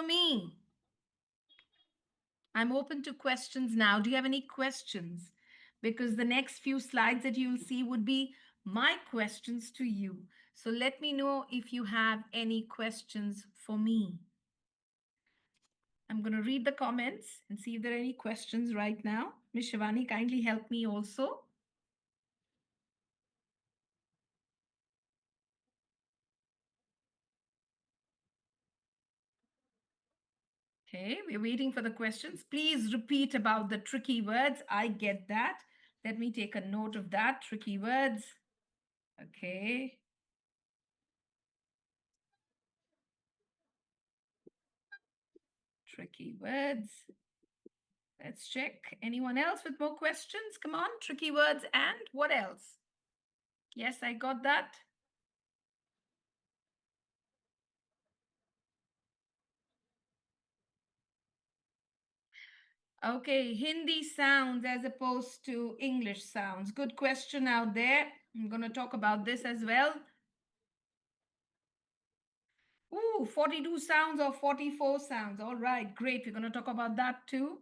for me? I'm open to questions now. Do you have any questions? Because the next few slides that you'll see would be my questions to you. So let me know if you have any questions for me. I'm going to read the comments and see if there are any questions right now. Ms. Shivani, kindly help me also. Okay, we're waiting for the questions. Please repeat about the tricky words. I get that. Let me take a note of that. Tricky words. Okay. Tricky words. Let's check. Anyone else with more questions? Come on, tricky words and what else? Yes, I got that. Okay, Hindi sounds as opposed to English sounds. Good question out there. I'm going to talk about this as well. Ooh, 42 sounds or 44 sounds. All right, great. We're going to talk about that too.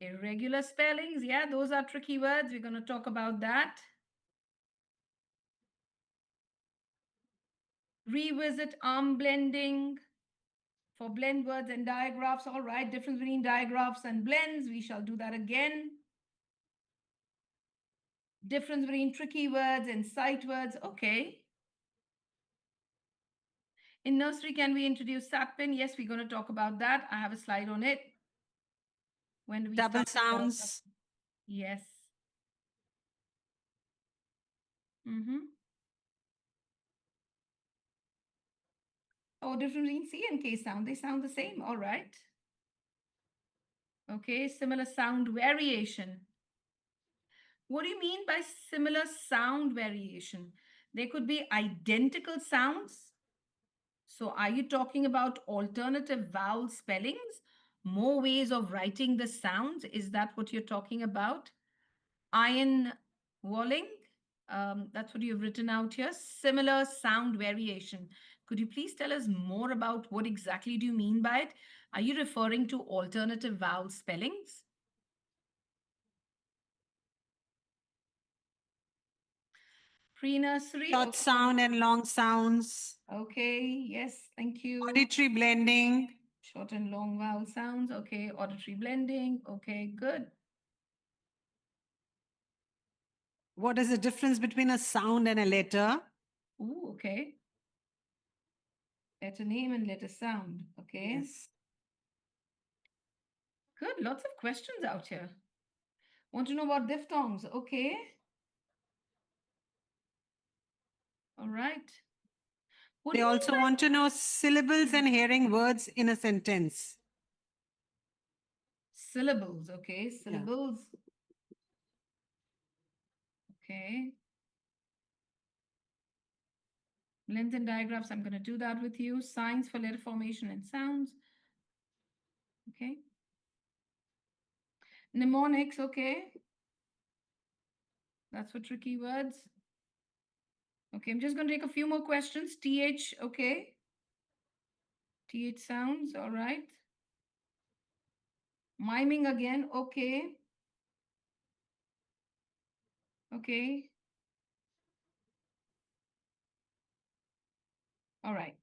Irregular spellings. Yeah, those are tricky words. We're going to talk about that. Revisit arm blending for blend words and digraphs. All right, difference between digraphs and blends. We shall do that again. Difference between tricky words and sight words. Okay. In nursery, can we introduce Satpin? Yes, we're going to talk about that. I have a slide on it. When do we Double start? sounds. Yes. Oh, difference between C and K sound. They sound the same. All right. Okay, similar sound variation. What do you mean by similar sound variation? There could be identical sounds. So are you talking about alternative vowel spellings? More ways of writing the sounds? Is that what you're talking about? Iron walling? That's what you've written out here. Similar sound variation. Could you please tell us more about what exactly do you mean by it? Are you referring to alternative vowel spellings? Pre-nursery. Short Okay. sound and long sounds. Okay, yes, thank you. Auditory blending. Short and long vowel sounds. Okay, auditory blending. Okay, good. What is the difference between a sound and a letter? Ooh, okay. Letter name and letter sound. Okay. Yes. Good. Lots of questions out here. Want to know about diphthongs? Okay. All right. What do They you mean also by want to know syllables and hearing words in a sentence. syllables? Okay, syllables. Okay. Blends and digraphs. I'm going to do that with you. Signs for letter formation and sounds. Okay. Mnemonics. Okay. That's for tricky words. Okay, I'm just going to take a few more questions. TH, okay. TH sounds, all right. Miming again, okay. Okay. All right.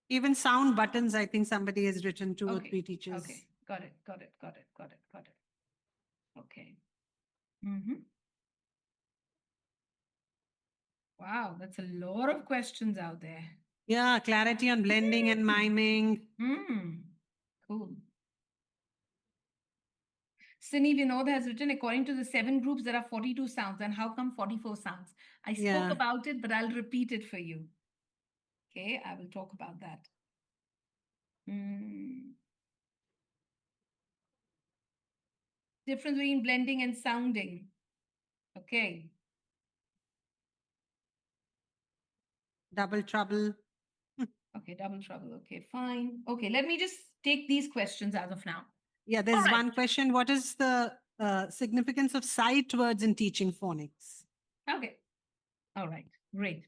Even sound buttons, I think somebody has written, 2 or 3 teachers. Okay, got it. Okay. Wow, that's a lot of questions out there. Yeah, clarity on blending and miming. Cool. Sini Vinod has written, according to the 7 groups, there are 42 sounds. And how come 44 sounds? I spoke about it, but I'll repeat it for you. Okay, I will talk about that. Difference between blending and sounding. Okay. Double trouble. Okay, double trouble. Okay, fine. Okay, let me just take these questions as of now. Yeah, there's one question. What is the significance of sight words in teaching phonics? Okay. All right. Great.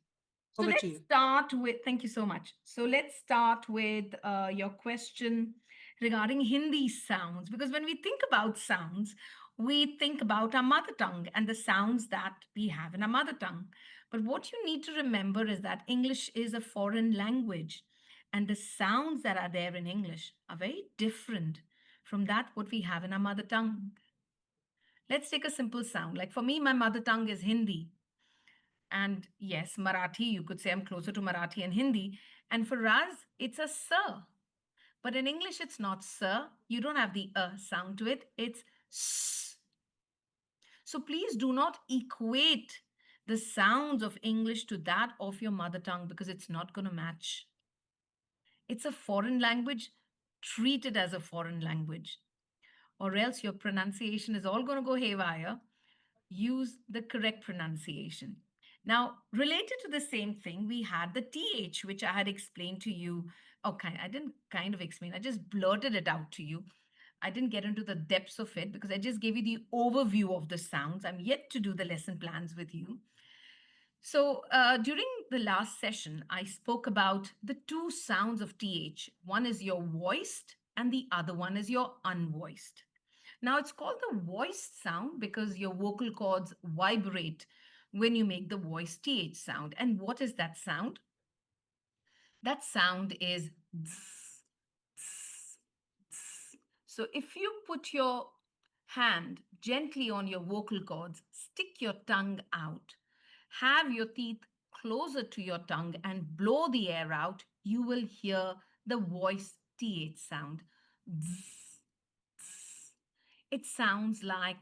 So Over to let's you. start with, thank you so much. So let's start with your question regarding Hindi sounds, because when we think about sounds, we think about our mother tongue and the sounds that we have in our mother tongue. But what you need to remember is that English is a foreign language, and the sounds that are there in English are very different from that what we have in our mother tongue. Let's take a simple sound. Like for me, my mother tongue is Hindi. And yes, Marathi, you could say I'm closer to Marathi and Hindi. And for us, it's a sir. But in English, it's not sir. You don't have the sound to it. It's s. So please do not equate the sounds of English to that of your mother tongue because it's not going to match. It's a foreign language. Treat it as a foreign language, or else your pronunciation is all going to go haywire. Use the correct pronunciation. Now, related to the same thing, we had the TH, which I had explained to you. Okay, I didn't kind of explain, I just blurted it out to you. I didn't get into the depths of it because I just gave you the overview of the sounds. I'm yet to do the lesson plans with you. So, during the last session, I spoke about the two sounds of TH. One is your voiced, and the other one is your unvoiced. Now, it's called the voiced sound because your vocal cords vibrate when you make the voiced TH sound. And what is that sound? That sound is zzz, zzz, zzz. So if you put your hand gently on your vocal cords, stick your tongue out, have your teeth closer to your tongue and blow the air out, you will hear the voice TH sound. Zzz, zzz. It sounds like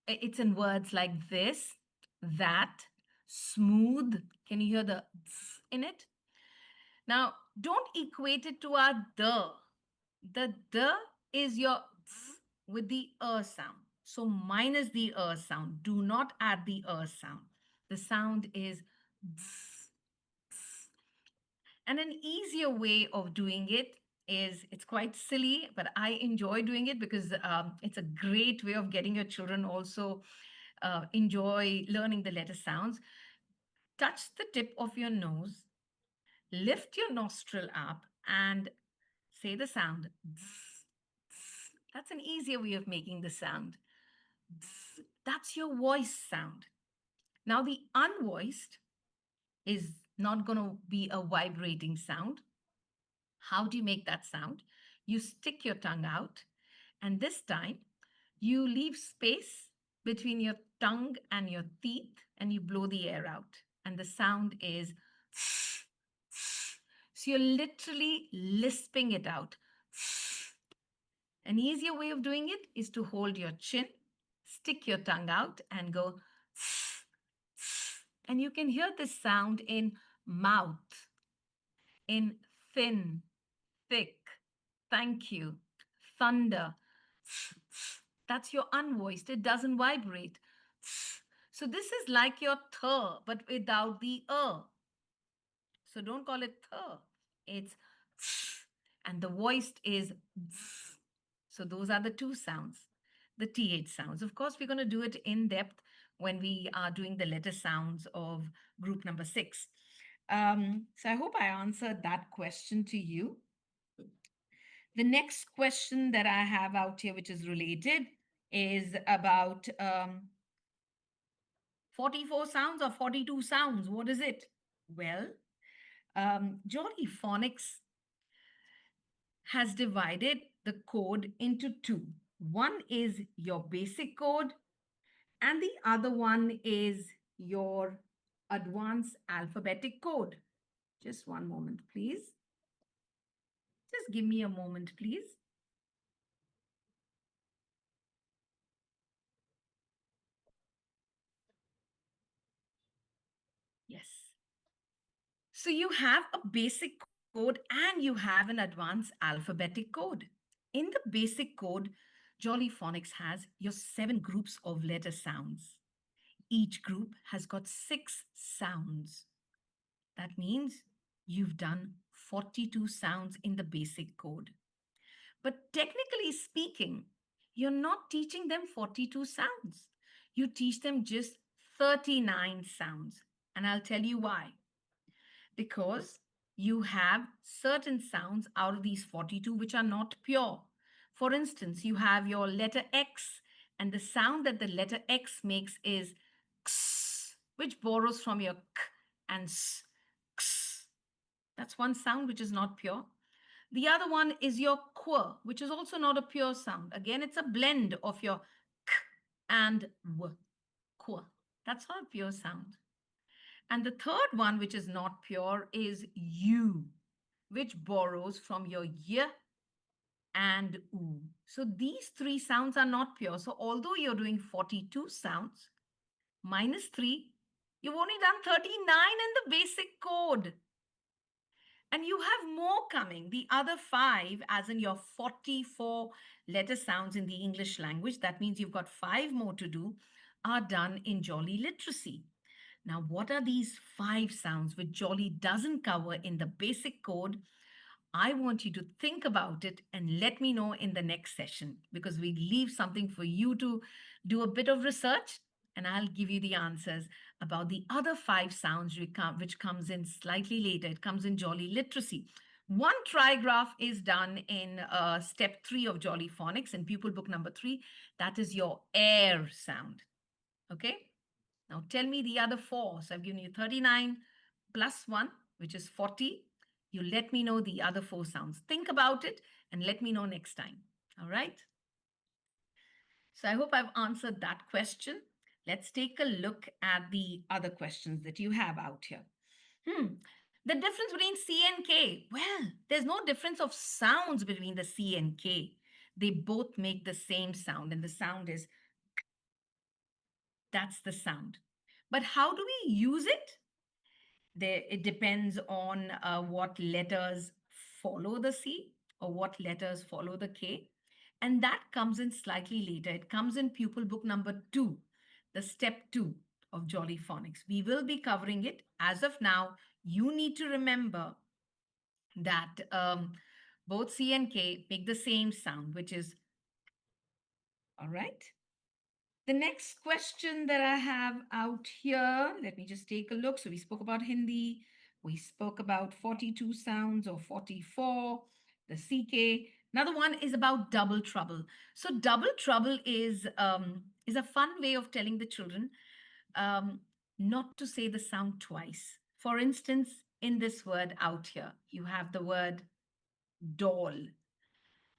it's in words like this, that, smooth. Can you hear the zzz in it? Now, don't equate it to our the. The is your th with the sound. So minus the sound. Do not add the sound. The sound is th. And an easier way of doing it is it's quite silly, but I enjoy doing it because it's a great way of getting your children also enjoy learning the letter sounds. Touch the tip of your nose, lift your nostril up, and say the sound. Zzz, zzz. That's an easier way of making the sound. Zzz. That's your voice sound. Now, the unvoiced is not going to be a vibrating sound. How do you make that sound? You stick your tongue out, and this time you leave space between your tongue and your teeth, and you blow the air out. And the sound is so you're literally lisping it out. An easier way of doing it is to hold your chin, stick your tongue out, and go. And you can hear this sound in mouth, in thin, thick, thank you, thunder. That's your unvoiced. It doesn't vibrate. So this is like your th, but without the So don't call it th. It's and the voiced is. So those are the two sounds, the TH sounds. Of course, we're going to do it in depth when we are doing the letter sounds of group number 6. So I hope I answered that question to you. The next question that I have out here, which is related, is about 44 sounds or 42 sounds. What is it? Well, Jolly Phonics has divided the code into two. One is your basic code, and the other one is your advanced alphabetic code. Just one moment, please. Just give me a moment, please. Yes. So you have a basic code and you have an advanced alphabetic code. In the basic code, Jolly Phonics has your 7 groups of letter sounds. Each group has got 6 sounds. That means you've done 42 sounds in the basic code. But technically speaking, you're not teaching them 42 sounds. You teach them just 39 sounds. And I'll tell you why. Because you have certain sounds out of these 42 which are not pure. For instance, you have your letter X, and the sound that the letter X makes is x, which borrows from your k and s. X. That's one sound which is not pure. The other one is your qu, which is also not a pure sound. Again, it's a blend of your k and w. Qu. That's not a pure sound. And the third one, which is not pure, is U, which borrows from your y and oo. So these three sounds are not pure. So although you're doing 42 sounds, minus 3, you've only done 39 in the basic code. And you have more coming. The other 5, as in your 44 letter sounds in the English language, that means you've got 5 more to do, are done in Jolly Literacy. Now, what are these 5 sounds which Jolly doesn't cover in the basic code? I want you to think about it and let me know in the next session, because we leave something for you to do a bit of research, and I'll give you the answers about the other 5 sounds which comes in slightly later. It comes in Jolly Literacy. One trigraph is done in step 3 of Jolly Phonics in pupil book number 3. That is your air sound. Okay? Now tell me the other 4. So I've given you 39 plus 1, which is 40. You let me know the other 4 sounds. Think about it and let me know next time. All right? So I hope I've answered that question. Let's take a look at the other questions that you have out here. The difference between C and K. Well, there's no difference of sounds between the C and K. They both make the same sound, and the sound is, that's the sound. But how do we use it? It depends on what letters follow the C or what letters follow the K. And that comes in slightly later. It comes in pupil book number 2, the step 2 of Jolly Phonics. We will be covering it. As of now, you need to remember that both C and K make the same sound, which is, all right. The next question that I have out here, let me just take a look. So we spoke about Hindi, we spoke about 42 sounds or 44, the CK. Another one is about double trouble. So double trouble is a fun way of telling the children um, not to say the sound twice. For instance, in this word out here, you have the word doll.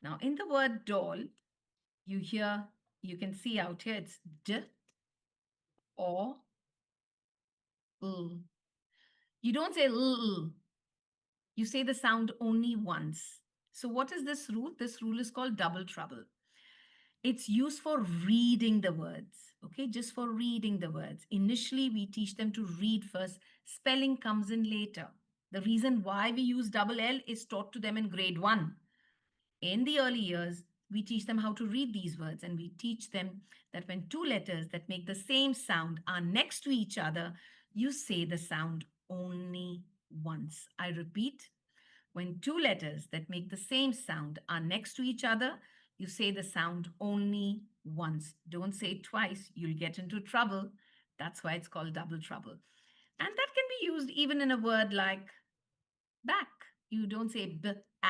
Now, in the word doll, you hear, you can see out here, it's d or l. You don't say l. You say the sound only once. So what is this rule? This rule is called double trouble. It's used for reading the words, okay? Just for reading the words. Initially, we teach them to read first. Spelling comes in later. The reason why we use double L is taught to them in grade 1. In the early years, we teach them how to read these words, and we teach them that when 2 letters that make the same sound are next to each other, you say the sound only once. I repeat, when 2 letters that make the same sound are next to each other, you say the sound only once. Don't say it twice, you'll get into trouble. That's why it's called double trouble. And that can be used even in a word like back. You don't say b, a,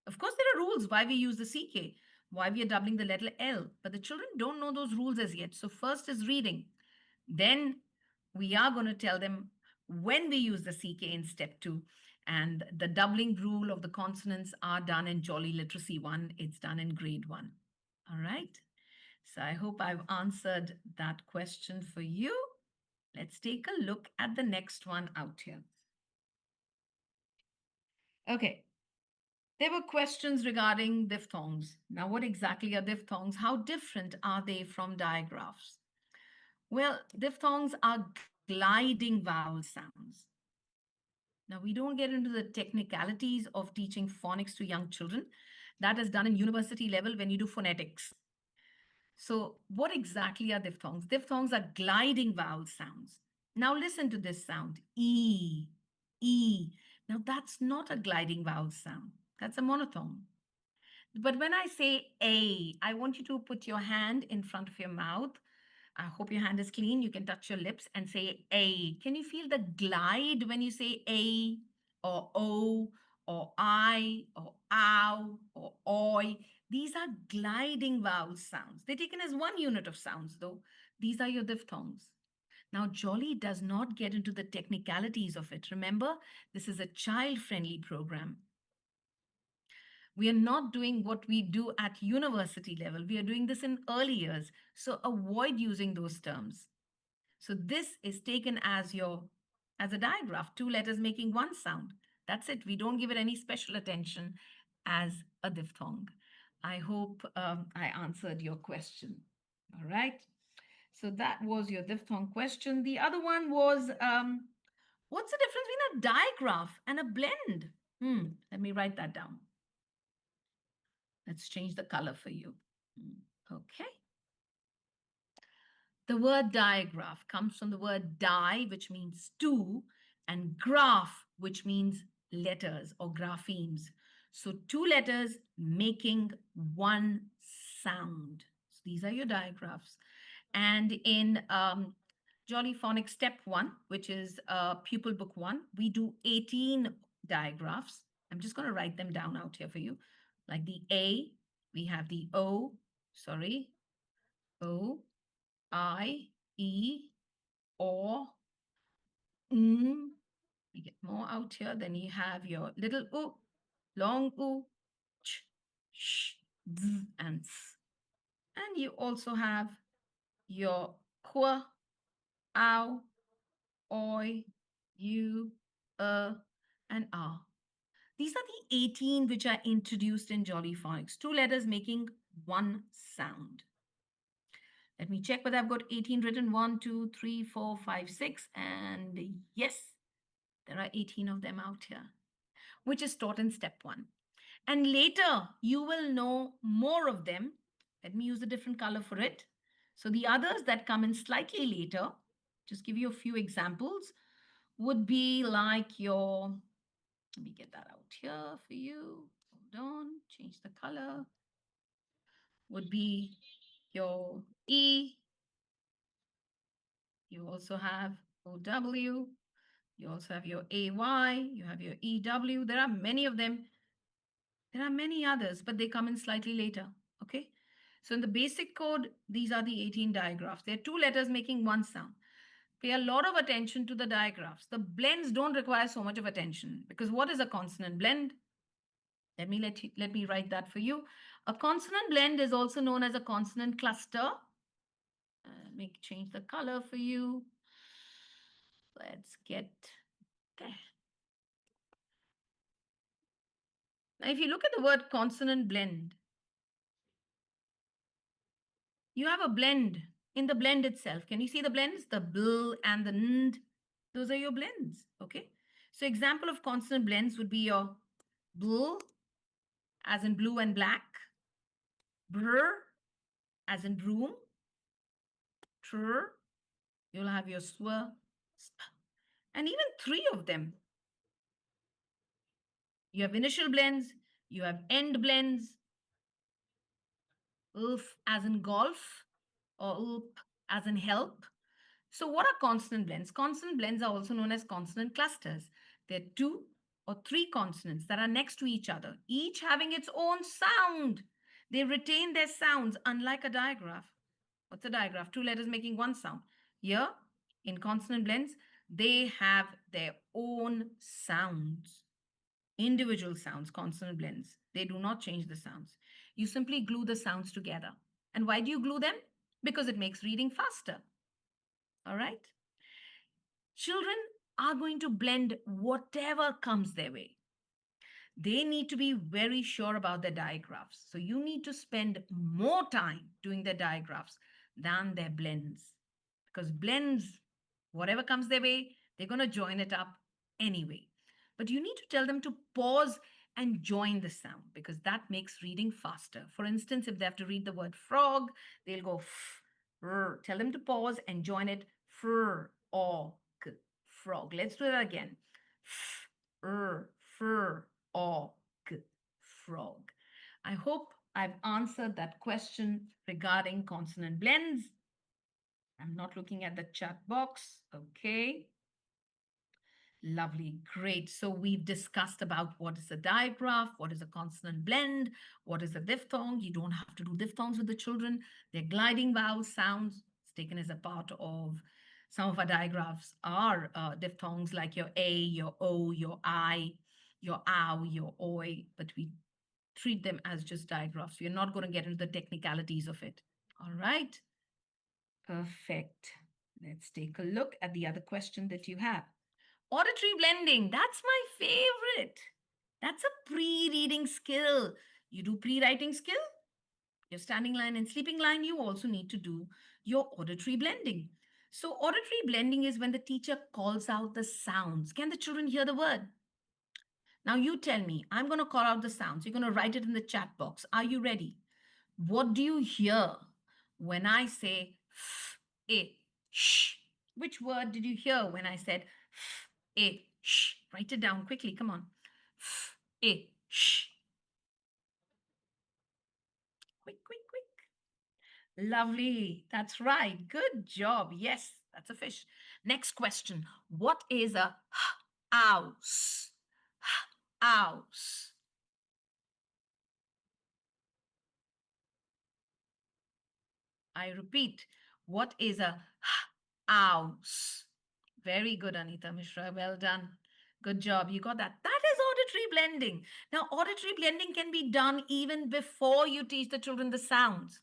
of course, there are rules why we use the CK, why we are doubling the letter L, but the children don't know those rules as yet. So, first is reading. Then we are going to tell them when we use the CK in step 2. And the doubling rule of the consonants are done in Jolly Literacy 1. It's done in grade 1. All right. So, I hope I've answered that question for you. Let's take a look at the next one out here. Okay. There were questions regarding diphthongs. Now, what exactly are diphthongs? How different are they from digraphs? Well, diphthongs are gliding vowel sounds. Now, we don't get into the technicalities of teaching phonics to young children. That is done in university level when you do phonetics. So, what exactly are diphthongs? Diphthongs are gliding vowel sounds. Now, listen to this sound E, E. Now, that's not a gliding vowel sound, that's a monophthong. But when I say A, I want you to put your hand in front of your mouth. I hope your hand is clean. You can touch your lips and say A. Can you feel the glide when you say A or O or I or ow or oi? These are gliding vowel sounds. They're taken as one unit of sounds, though. These are your diphthongs. Now, Jolly does not get into the technicalities of it. Remember, this is a child friendly program. We are not doing what we do at university level. We are doing this in early years. So avoid using those terms. So this is taken as your as a digraph, two letters making one sound. That's it. We don't give it any special attention as a diphthong. I hope I answered your question. All right. So that was your diphthong question. The other one was what's the difference between a digraph and a blend? Let me write that down. Let's change the color for you. Okay. The word digraph comes from the word di, which means two, and graph, which means letters or graphemes. So two letters making one sound. So these are your digraphs. And in Jolly Phonics Step 1, which is Pupil Book 1, we do 18 digraphs. I'm just going to write them down out here for you. Like the A, we have the O, sorry, O, I, E, or, you get more out here. Then you have your little oo, long oo, ch, sh, z, and s. And you also have your kwa, ow, oi, you, and ah. These are the 18 which are introduced in Jolly Phonics. Two letters making one sound. Let me check whether I've got 18 written. 1, 2, 3, 4, 5, 6. And yes, there are 18 of them out here, which is taught in step 1. And later, you will know more of them. Let me use a different color for it. So the others that come in slightly later, just give you a few examples, would be like your, let me get that out here for you. Hold on, change the color. Would be your E. You also have OW. You also have your AY. You have your EW. There are many of them. There are many others, but they come in slightly later. Okay. So in the basic code, these are the 18 digraphs. There are two letters making one sound. Pay a lot of attention to the digraphs. The blends don't require so much of attention because what is a consonant blend? Let me write that for you. A consonant blend is also known as a consonant cluster. Make change the color for you. Let's get there. Now, if you look at the word consonant blend, you have a blend in the blend itself. Can you see the blends? The bl and the nd. Those are your blends. Okay. So example of consonant blends would be your bl as in blue and black, br as in broom, tr. You'll have your sw, sp, and even three of them. You have initial blends, you have end blends, ulf as in golf, or ulp as in help. So what are consonant blends? Consonant blends are also known as consonant clusters. They're two or three consonants that are next to each other, each having its own sound. They retain their sounds, unlike a digraph. What's a digraph? Two letters making one sound. Here, in consonant blends, they have their own sounds. Individual sounds, consonant blends. They do not change the sounds. You simply glue the sounds together. And why do you glue them? Because it makes reading faster. All right? Children are going to blend whatever comes their way. They need to be very sure about their digraphs. So you need to spend more time doing their digraphs than their blends. Because blends, whatever comes their way, they're going to join it up anyway. But you need to tell them to pause and join the sound because that makes reading faster. For instance, if they have to read the word frog, they'll go f, r. Tell them to pause and join it fr, or k, frog. Let's do that again. F, r, fr, or k, frog. I hope I've answered that question regarding consonant blends. I'm not looking at the chat box. Okay. Lovely, great. So we've discussed about what is a digraph, what is a consonant blend, what is a diphthong. You don't have to do diphthongs with the children. They're gliding vowel sounds. It's taken as a part of some of our digraphs are diphthongs like your A, your O, your I, your ow, your oi, but we treat them as just digraphs. We're not going to get into the technicalities of it. All right, perfect. Let's take a look at the other question that you have. Auditory blending, that's my favorite. That's a pre reading skill. You do pre writing skill, your standing line and sleeping line, you also need to do your auditory blending. So, auditory blending is when the teacher calls out the sounds. Can the children hear the word? Now, you tell me, I'm going to call out the sounds. You're going to write it in the chat box. Are you ready? What do you hear when I say a sh? Which word did you hear when I said a sh? Write it down quickly. Come on. A sh. Quick, quick, quick. Lovely. That's right. Good job. Yes, that's a fish. Next question. What is a house? House. I repeat, what is a ounce? Very good, Anita Mishra. Well done. Good job. You got that. That is auditory blending. Now, auditory blending can be done even before you teach the children the sounds.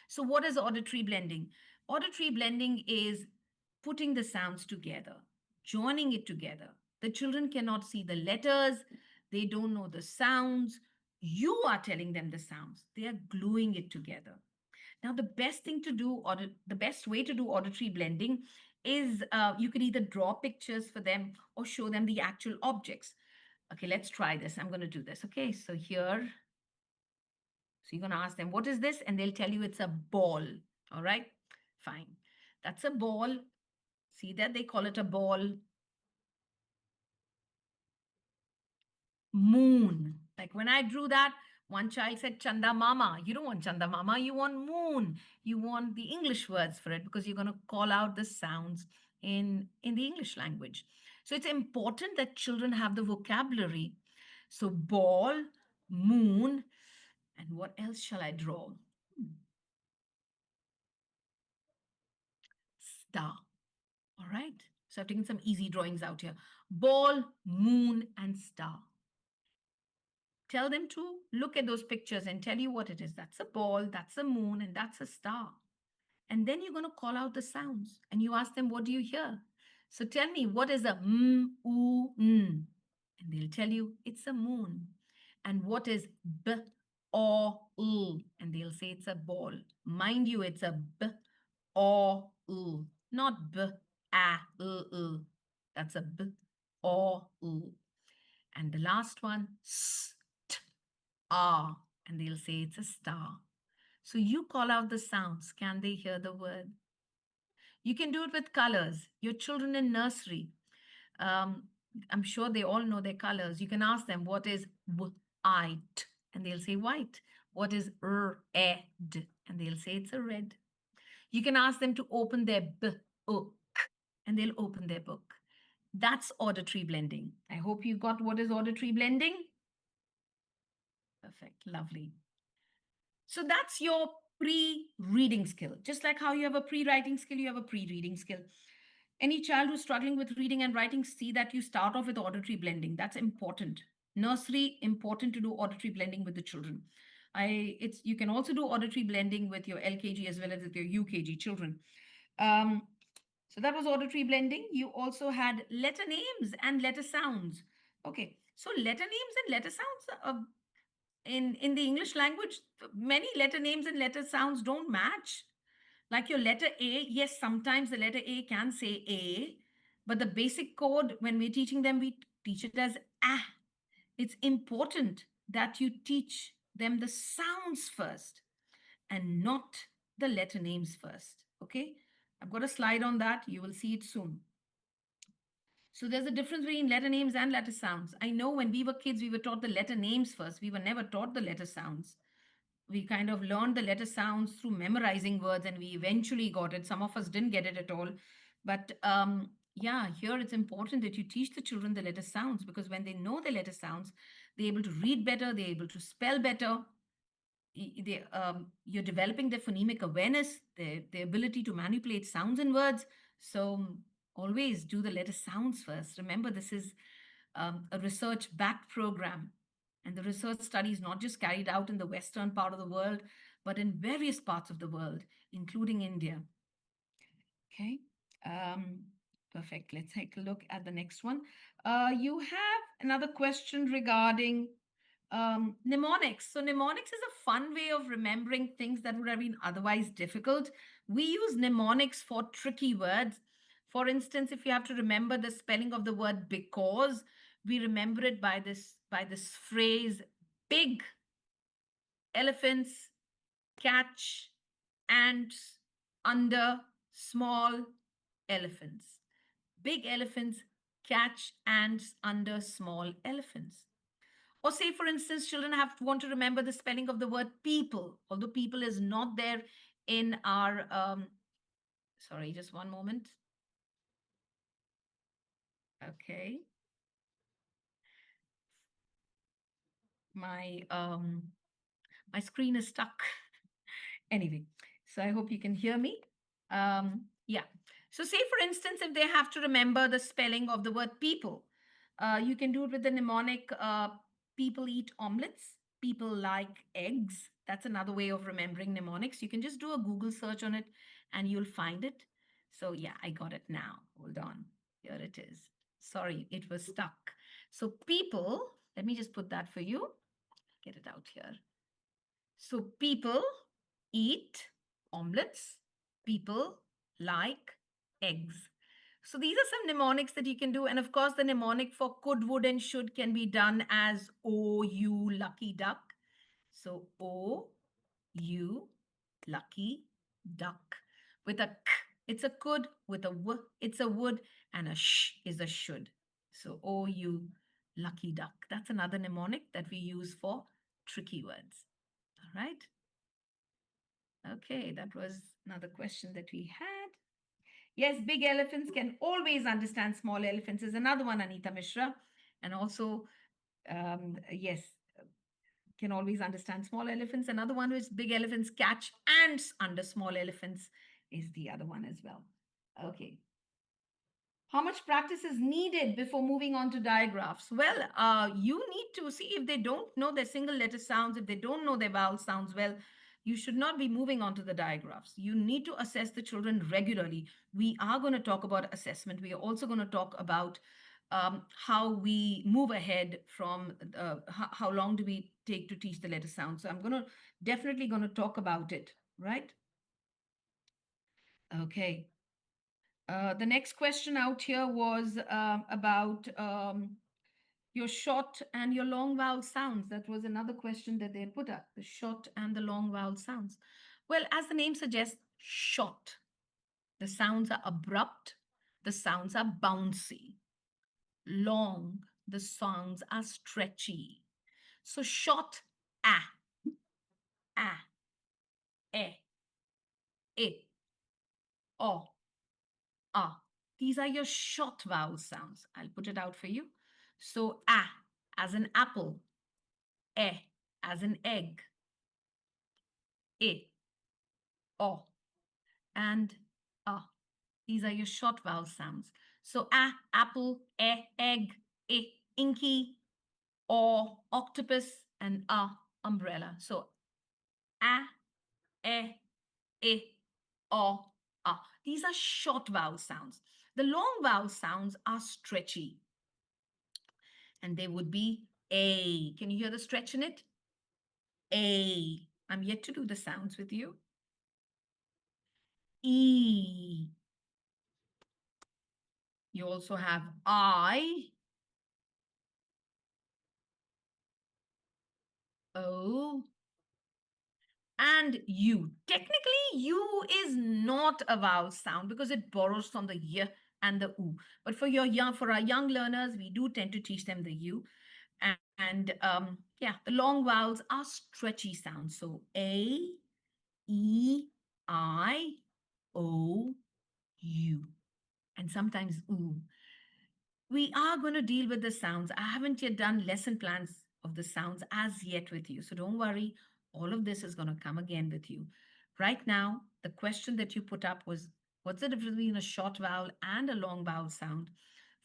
So, what is auditory blending? Auditory blending is putting the sounds together, joining it together. The children cannot see the letters, they don't know the sounds. You are telling them the sounds, they are gluing it together. Now, the best thing to do, or the best way to do auditory blending is you could either draw pictures for them or show them the actual objects. Okay, let's try this. I'm going to do this. Okay, so here, so you're going to ask them, what is this? And they'll tell you it's a ball. All right, fine. That's a ball. See that they call it a ball. Moon. Like when I drew that, one child said Chanda Mama. You don't want Chanda Mama, you want moon. You want the English words for it because you're going to call out the sounds in the English language. So it's important that children have the vocabulary. So ball, moon, and what else shall I draw? Star. All right. So I've taken some easy drawings out here. Ball, moon, and star. Tell them to look at those pictures and tell you what it is. That's a ball, that's a moon, and that's a star. And then you're going to call out the sounds and you ask them, what do you hear? So tell me, what is a ooh, And they'll tell you it's a moon. And what is b, or l? And they'll say it's a ball. Mind you, it's a b, or l, not b, a, l. That's a b, or l. And the last one, ah, and they'll say it's a star. So you call out the sounds. Can they hear the word? You can do it with colors. Your children in nursery, um, I'm sure they all know their colors. You can ask them, what is white? And they'll say white. What is red? And they'll say it's a red. You can ask them to open their book, and they'll open their book. That's auditory blending. I hope you got what is auditory blending. Perfect. Lovely. So that's your pre reading skill. Just like how you have a pre writing skill, you have a pre reading skill. Any child who's struggling with reading and writing, see that you start off with auditory blending. That's important. Nursery, important to do auditory blending with the children. You can also do auditory blending with your LKG as well as with your UKG children. Um, so that was auditory blending. You also had letter names and letter sounds. Okay, so letter names and letter sounds in the English language, many letter names and letter sounds don't match. Like your letter A, yes, sometimes the letter A can say A, but the basic code, when we're teaching them, we teach it as A. It's important that you teach them the sounds first and not the letter names first. Okay, I've got a slide on that. You will see it soon. So there's a difference between letter names and letter sounds. I know when we were kids, we were taught the letter names first. We were never taught the letter sounds. we kind of learned the letter sounds through memorizing words, and we eventually got it. Some of us didn't get it at all. But yeah, here it's important that you teach the children the letter sounds, because when they know the letter sounds, they're able to read better, they're able to spell better. You're developing their phonemic awareness, their ability to manipulate sounds and words. So always do the letter sounds first. Remember, this is a research backed program. And the research study is not just carried out in the western part of the world, but in various parts of the world, including India. Okay. Um, Perfect. Let's take a look at the next one. You have another question regarding mnemonics. So, mnemonics is a fun way of remembering things that would have been otherwise difficult. We use mnemonics for tricky words. For instance, if you have to remember the spelling of the word because, we remember it by this phrase: big elephants catch ants under small elephants. Big elephants catch ants under small elephants. Or say, for instance, children have to want to remember the spelling of the word people, although people is not there in our. Sorry, just one moment. Okay, my my screen is stuck. Anyway, so I hope you can hear me. Yeah. So, say for instance, if they have to remember the spelling of the word people, you can do it with the mnemonic people eat omelets, people like eggs. That's another way of remembering mnemonics. You can just do a Google search on it and you'll find it. So, yeah, I got it now. Hold on. Here it is. Sorry, it was stuck. So, people, let me just put that for you. Get it out here. So people eat omelets. People like eggs. So these are some mnemonics that you can do. And of course, the mnemonic for could, would, and should can be done as O, U, lucky duck. So O, U, lucky duck. With a k, it's a could. With a w, it's a would. And a sh is a should. So O, U, lucky duck. That's another mnemonic that we use for tricky words. All right. Okay, that was another question that we had. Yes, big elephants can always understand small elephants is another one, Anita Mishra. And also, yes, can always understand small elephants. Another one is big elephants catch ants under small elephants is the other one as well. Okay. How much practice is needed before moving on to digraphs? Well, you need to see if they don't know their single letter sounds, if they don't know their vowel sounds well, you should not be moving on to the digraphs. You need to assess the children regularly. We are going to talk about assessment. We are also going to talk about how we move ahead from how long do we take to teach the letter sound. So I'm going to definitely going to talk about it, right? Okay. The next question out here was about your short and your long vowel sounds. That was another question that they had put up, the short and the long vowel sounds. Well, as the name suggests, short. The sounds are abrupt, the sounds are bouncy. Long, the sounds are stretchy. So short, ah, ah, eh, e, o, ah. These are your short vowel sounds. I'll put it out for you. So ah, as an apple, eh, as an egg, e, o, and ah. These are your short vowel sounds. So ah, apple, egg, inky, or octopus, and umbrella. So ah, eh, o, ah. These are short vowel sounds. The long vowel sounds are stretchy, and they would be a. Can you hear the stretch in it? A. I'm yet to do the sounds with you. E. You also have I, O, and U. Technically, U is not a vowel sound because it borrows from the y and the u. But for our young learners, we do tend to teach them the U. And yeah, the long vowels are stretchy sounds. So A, E, I, O, U, and sometimes oo. We are going to deal with the sounds. I haven't yet done lesson plans of the sounds as yet with you. So don't worry. All of this is going to come again with you. Right now, the question that you put up was, what's the difference between a short vowel and a long vowel sound?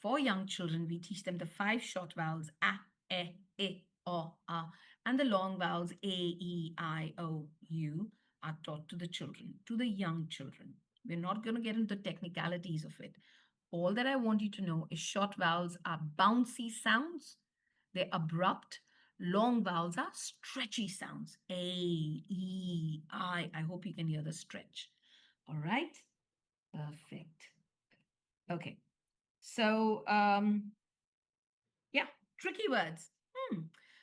For young children, we teach them the five short vowels a, e, o, a, and the long vowels a, e, I, o, u are taught to the children, to the young children. We're not going to get into the technicalities of it. All that I want you to know is short vowels are bouncy sounds, they're abrupt. Long vowels are stretchy sounds. A, E, I. I hope you can hear the stretch. All right? Perfect. Okay. So, yeah, tricky words.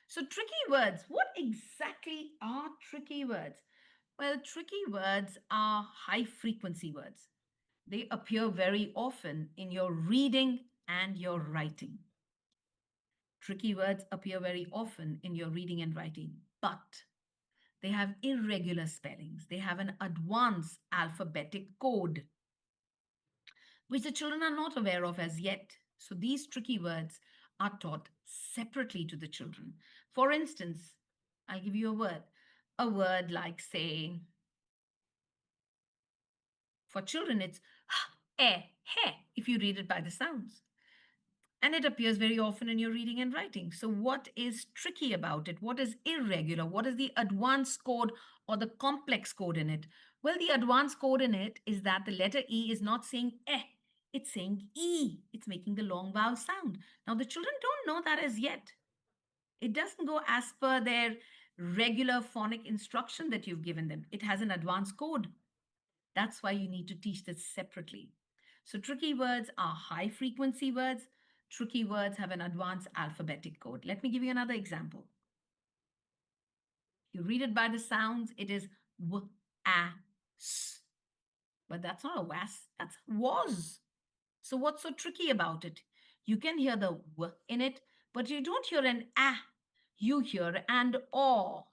So, tricky words. What exactly are tricky words? Well, tricky words are high frequency words. They appear very often in your reading and your writing. Tricky words appear very often in your reading and writing, but they have irregular spellings. They have an advanced alphabetic code, which the children are not aware of as yet. So these tricky words are taught separately to the children. For instance, I'll give you a word. A word like, say, for children, it's he, if you read it by the sounds. And it appears very often in your reading and writing. So, what is tricky about it? What is irregular? What is the advanced code or the complex code in it? Well, the advanced code in it is that the letter E is not saying it's saying E. It's making the long vowel sound. Now, the children don't know that as yet. It doesn't go as per their regular phonic instruction that you've given them, it has an advanced code. That's why you need to teach this separately. So, tricky words are high frequency words. Tricky words have an advanced alphabetic code. Let me give you another example. You read it by the sounds, it is w, a, s. But that's not a was, that's was. So, what's so tricky about it? You can hear the w in it, but you don't hear an a. You hear an o.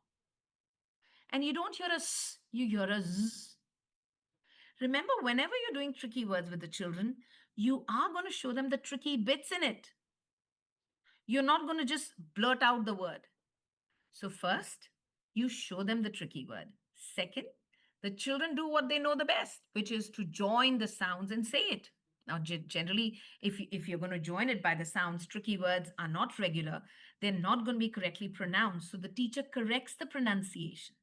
And you don't hear a s, you hear a z. Remember, whenever you're doing tricky words with the children, you are going to show them the tricky bits in it. You're not going to just blurt out the word. So, first, you show them the tricky word. Second, the children do what they know the best, which is to join the sounds and say it. Now, generally, if you're going to join it by the sounds, tricky words are not regular. They're not going to be correctly pronounced. So, the teacher corrects the pronunciation.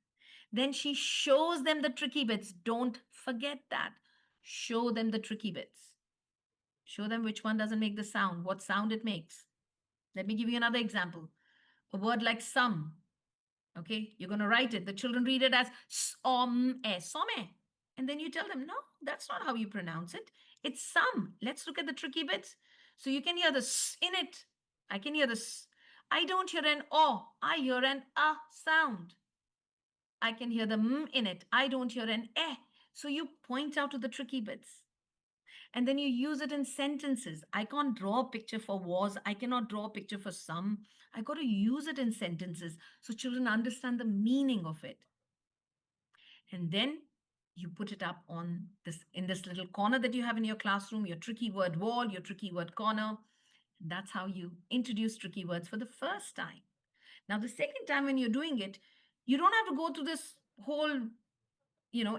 Then she shows them the tricky bits. Don't forget that. Show them the tricky bits. Show them which one doesn't make the sound, what sound it makes. Let me give you another example. A word like some. Okay, you're going to write it. The children read it as some, some. And then you tell them, no, that's not how you pronounce it. It's some. Let's look at the tricky bits. So you can hear the s in it. I can hear the s. I don't hear an o. I hear an a sound. I can hear the m in it. I don't hear an eh. So you point out to the tricky bits. And then you use it in sentences. I can't draw a picture for was. I cannot draw a picture for some. I got to use it in sentences so children understand the meaning of it. And then you put it up on this in this little corner that you have in your classroom, your tricky word wall, your tricky word corner. And that's how you introduce tricky words for the first time. Now, the second time when you're doing it, you don't have to go through this whole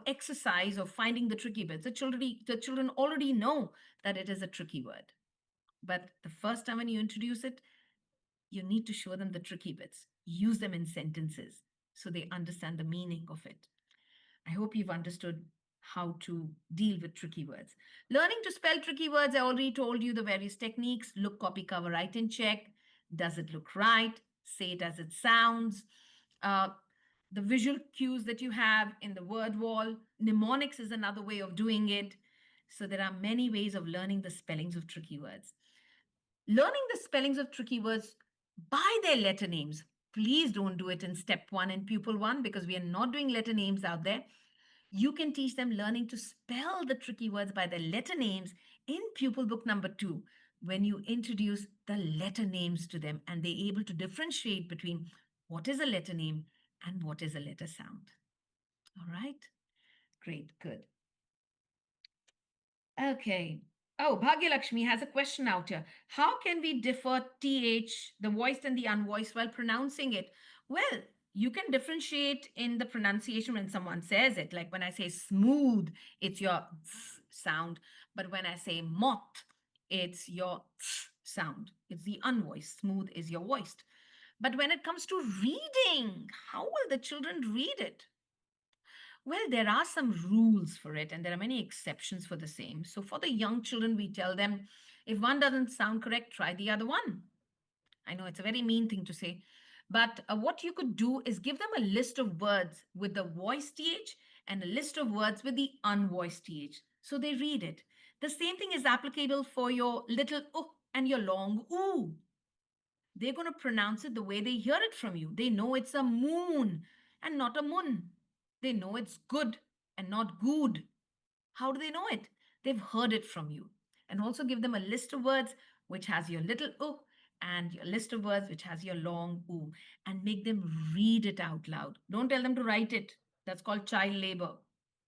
exercise of finding the tricky bits. The children already know that it is a tricky word. But the first time when you introduce it, you need to show them the tricky bits. Use them in sentences so they understand the meaning of it. I hope you've understood how to deal with tricky words. Learning to spell tricky words, I already told you the various techniques. Look, copy, cover, write, and check. Does it look right? Say it as it sounds. Uh, the visual cues that you have in the word wall. Mnemonics is another way of doing it. So there are many ways of learning the spellings of tricky words. Learning the spellings of tricky words by their letter names. Please don't do it in step one and pupil one because we are not doing letter names out there. You can teach them learning to spell the tricky words by their letter names in pupil book number 2. when you introduce the letter names to them and they're able to differentiate between what is a letter name and what is a letter sound. All right? Great, good. Okay. Oh, Bhagyalakshmi has a question out here. How can we differ TH, the voiced and the unvoiced, while pronouncing it? Well, you can differentiate in the pronunciation when someone says it. Like when I say smooth, it's your sound. But when I say moth, it's your sound. It's the unvoiced. Smooth is your voiced. But when it comes to reading, how will the children read it? Well, there are some rules for it, and there are many exceptions for the same. So, for the young children, we tell them if one doesn't sound correct, try the other one. I know it's a very mean thing to say, but what you could do is give them a list of words with the voiced th and a list of words with the unvoiced th. So they read it. The same thing is applicable for your little and your long ooh. They're going to pronounce it the way they hear it from you. They know it's a moon and not a moon. They know it's good and not good. How do they know it? They've heard it from you. And also give them a list of words which has your little oo and your list of words which has your long oo, and make them read it out loud. Don't tell them to write it. That's called child labor.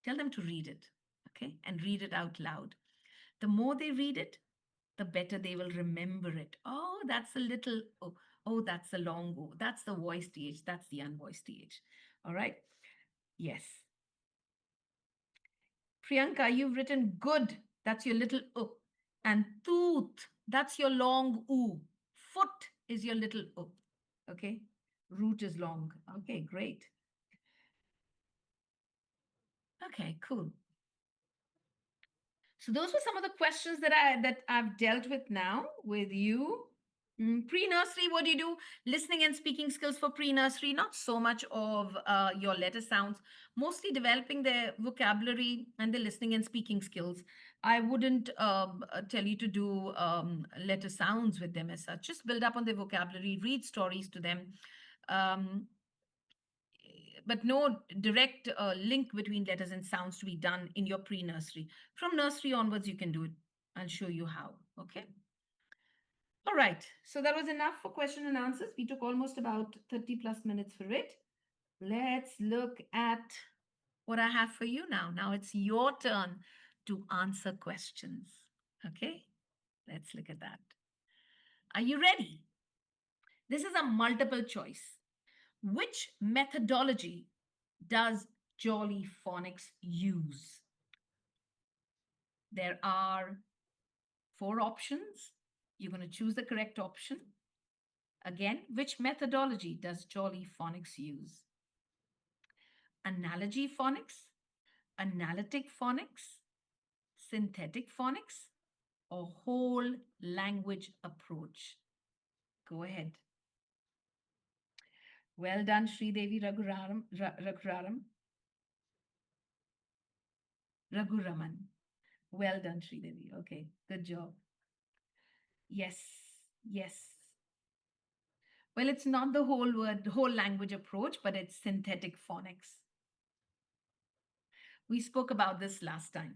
Tell them to read it, okay? And read it out loud. The more they read it, the better they will remember it. Oh, that's a little oh, oh, that's a long oh, that's the voiced th, that's the unvoiced th. All right. Yes. Priyanka, you've written good. That's your little oo. And tooth, that's your long oo. Foot is your little oo. Okay. Root is long. Okay, great. Okay, cool. So those were some of the questions that I've dealt with now with you. Pre-nursery, what do you do? Listening and speaking skills for pre-nursery, not so much of your letter sounds, mostly developing their vocabulary and their listening and speaking skills. I wouldn't tell you to do letter sounds with them as such. Just build up on their vocabulary, read stories to them. Um, but no direct link between letters and sounds to be done in your pre-nursery. From nursery onwards, you can do it. I'll show you how. Okay. All right. So that was enough for question and answers. We took almost about 30 plus minutes for it. Let's look at what I have for you now. Now it's your turn to answer questions. Okay. Let's look at that. Are you ready? This is a multiple choice. Which methodology does Jolly Phonics use? There are four options. You're going to choose the correct option. Again, which methodology does Jolly Phonics use? Analogy phonics, analytic phonics, synthetic phonics, or whole language approach? Go ahead. Well done, Sri Devi Raghuraman. Well done, Sri Devi. Okay, good job. Yes, yes. Well, it's not the whole language approach, but it's synthetic phonics. We spoke about this last time.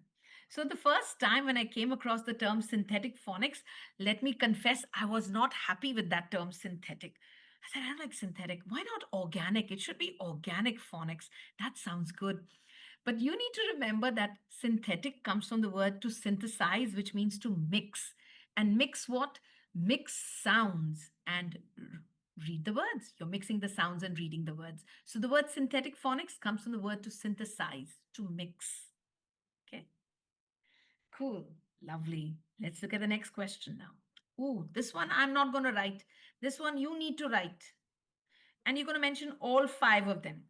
So, the first time when I came across the term synthetic phonics, let me confess, I was not happy with that term synthetic. I said, I don't like synthetic. Why not organic? It should be organic phonics. That sounds good. But you need to remember that synthetic comes from the word to synthesize, which means to mix. And mix what? Mix sounds and read the words. You're mixing the sounds and reading the words. So the word synthetic phonics comes from the word to synthesize, to mix. Okay. Cool. Lovely. Let's look at the next question now. Oh, this one I'm not going to write. This one you need to write. And you're going to mention all five of them.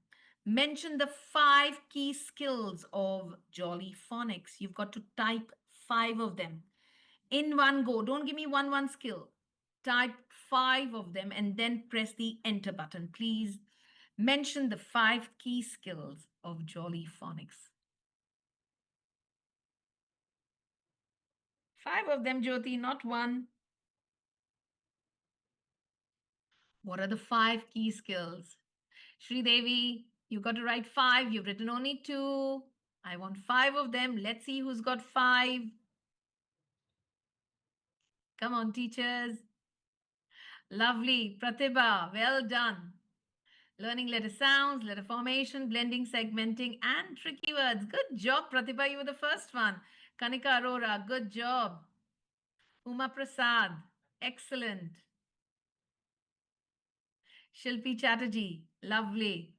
Mention the five key skills of Jolly Phonics. You've got to type five of them in one go. Don't give me one skill. Type five of them and then press the enter button. Please mention the five key skills of Jolly Phonics. Five of them, Jyoti, not one. What are the five key skills? Sri Devi, you got to write five. You've written only two. I want five of them. Let's see who's got five. Come on, teachers. Lovely. Pratibha, well done. Learning letter sounds, letter formation, blending, segmenting, and tricky words. Good job, Pratibha. You were the first one. Kanika Arora, good job. Uma Prasad, excellent. Shilpi Chatterjee, lovely.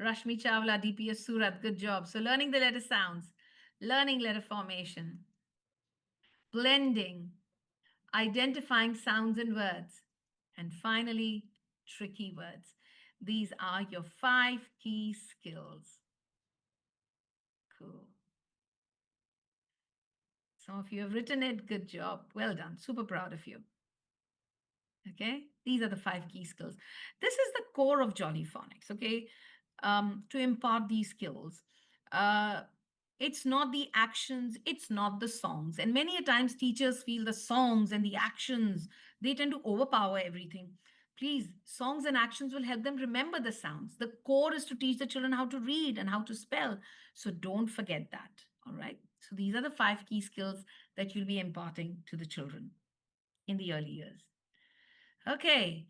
Rashmi Chawla, DPS Surat, good job. So, learning the letter sounds, learning letter formation, blending, identifying sounds and words, and finally, tricky words. These are your 5 key skills. Cool. Some of you have written it. Good job. Well done. Super proud of you. Okay. These are the 5 key skills. This is the core of Jolly Phonics. Okay. To impart these skills. Uh, it's not the actions, it's not the songs. And many a times teachers feel the songs and the actions, they tend to overpower everything. Please, songs and actions will help them remember the sounds. The core is to teach the children how to read and how to spell. So don't forget that. All right. So these are the 5 key skills that you'll be imparting to the children in the early years. Okay.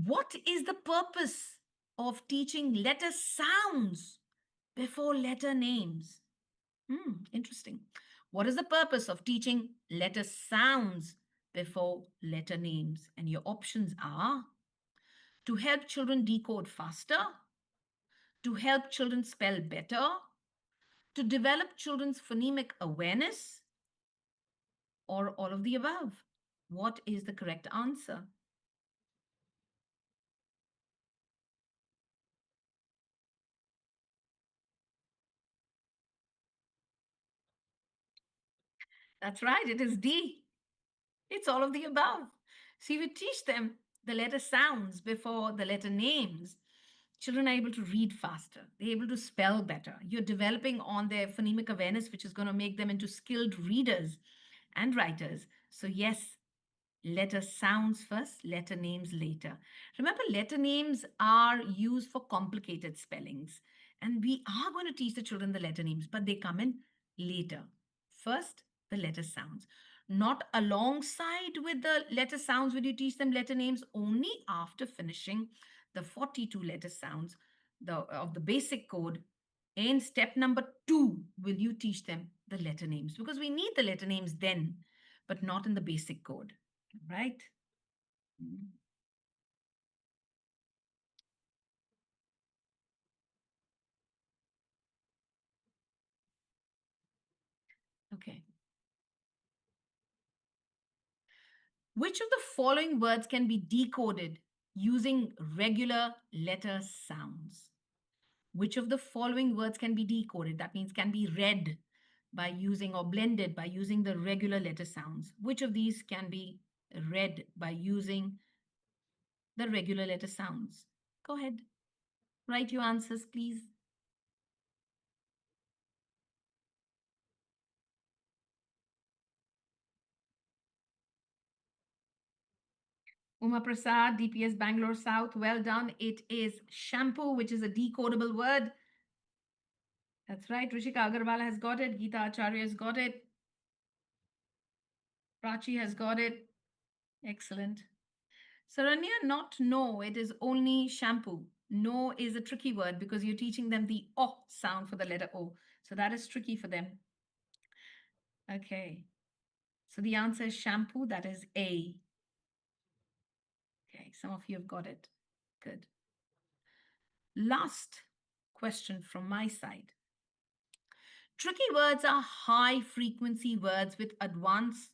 What is the purpose of teaching letter sounds before letter names? Interesting. What is the purpose of teaching letter sounds before letter names? And your options are to help children decode faster, to help children spell better, to develop children's phonemic awareness, or all of the above. What is the correct answer? That's right, it is D. It's all of the above. See, we teach them the letter sounds before the letter names. Children are able to read faster. They're able to spell better. You're developing on their phonemic awareness, which is going to make them into skilled readers and writers. So, yes, letter sounds first, letter names later. Remember, letter names are used for complicated spellings. And we are going to teach the children the letter names, but they come in later. First, the letter sounds. Not alongside with the letter sounds will you teach them letter names, only after finishing the 42 letter sounds of the basic code. In step number 2, will you teach them the letter names? Because we need the letter names then, but not in the basic code. Right? Mm. Okay. Which of the following words can be decoded using regular letter sounds? Which of the following words can be decoded? That means can be read by using or blended by using the regular letter sounds. Which of these can be read by using the regular letter sounds? Go ahead. Write your answers, please. Uma Prasad, DPS Bangalore South. Well done. It is shampoo, which is a decodable word. That's right. Rishika Agarwal has got it. Geeta Acharya has got it. Prachi has got it. Excellent. Saranya, not no. It is only shampoo. No is a tricky word because you're teaching them the O sound for the letter O. So that is tricky for them. Okay. So the answer is shampoo. That is A. Okay. Some of you have got it. Good. Last question from my side. Tricky words are high frequency words with advanced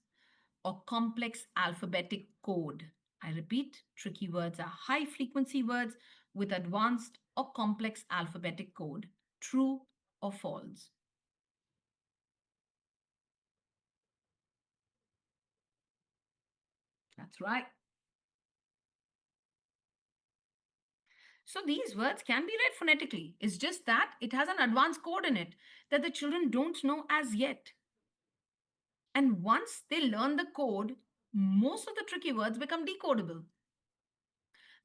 or complex alphabetic code. I repeat, tricky words are high frequency words with advanced or complex alphabetic code. True or false? That's right. So these words can be read phonetically. It's just that it has an advanced code in it that the children don't know as yet. And once they learn the code, most of the tricky words become decodable.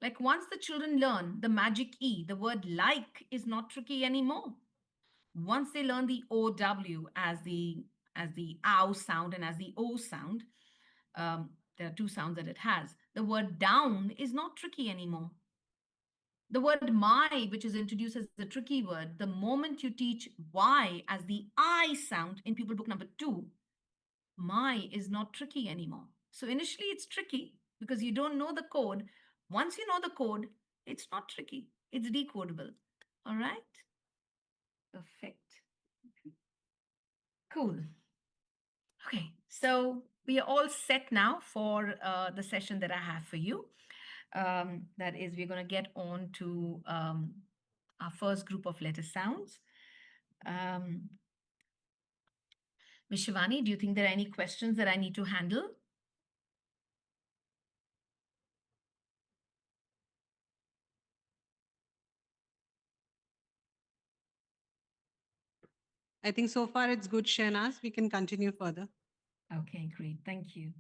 Like once the children learn the magic E, the word like is not tricky anymore. Once they learn the OW as the as the ow sound and as the o sound. There are two sounds that it has. The word down is not tricky anymore. The word my, which is introduced as a tricky word, the moment you teach y as the I sound in pupil book number 2, my is not tricky anymore. So initially it's tricky because you don't know the code. Once you know the code, it's not tricky. It's decodable. All right? Perfect. Cool. Okay, so we are all set now for the session that I have for you. That is, we're going to get on to our first group of letter sounds. Um, Ms. Shivani, do you think there are any questions that I need to handle? I think so far it's good, Shahnaz. We can continue further. Okay, great. Thank you.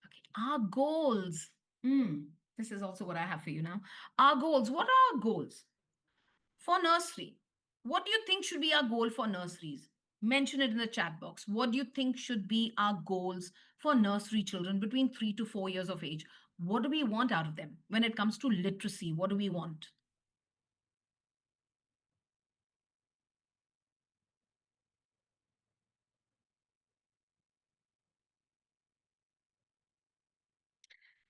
Okay, our goals. This is also what I have for you now. Our goals. What are our goals for nursery? What do you think should be our goal for nurseries? Mention it in the chat box. What do you think should be our goals for nursery children between 3 to 4 years of age? What do we want out of them when it comes to literacy? What do we want?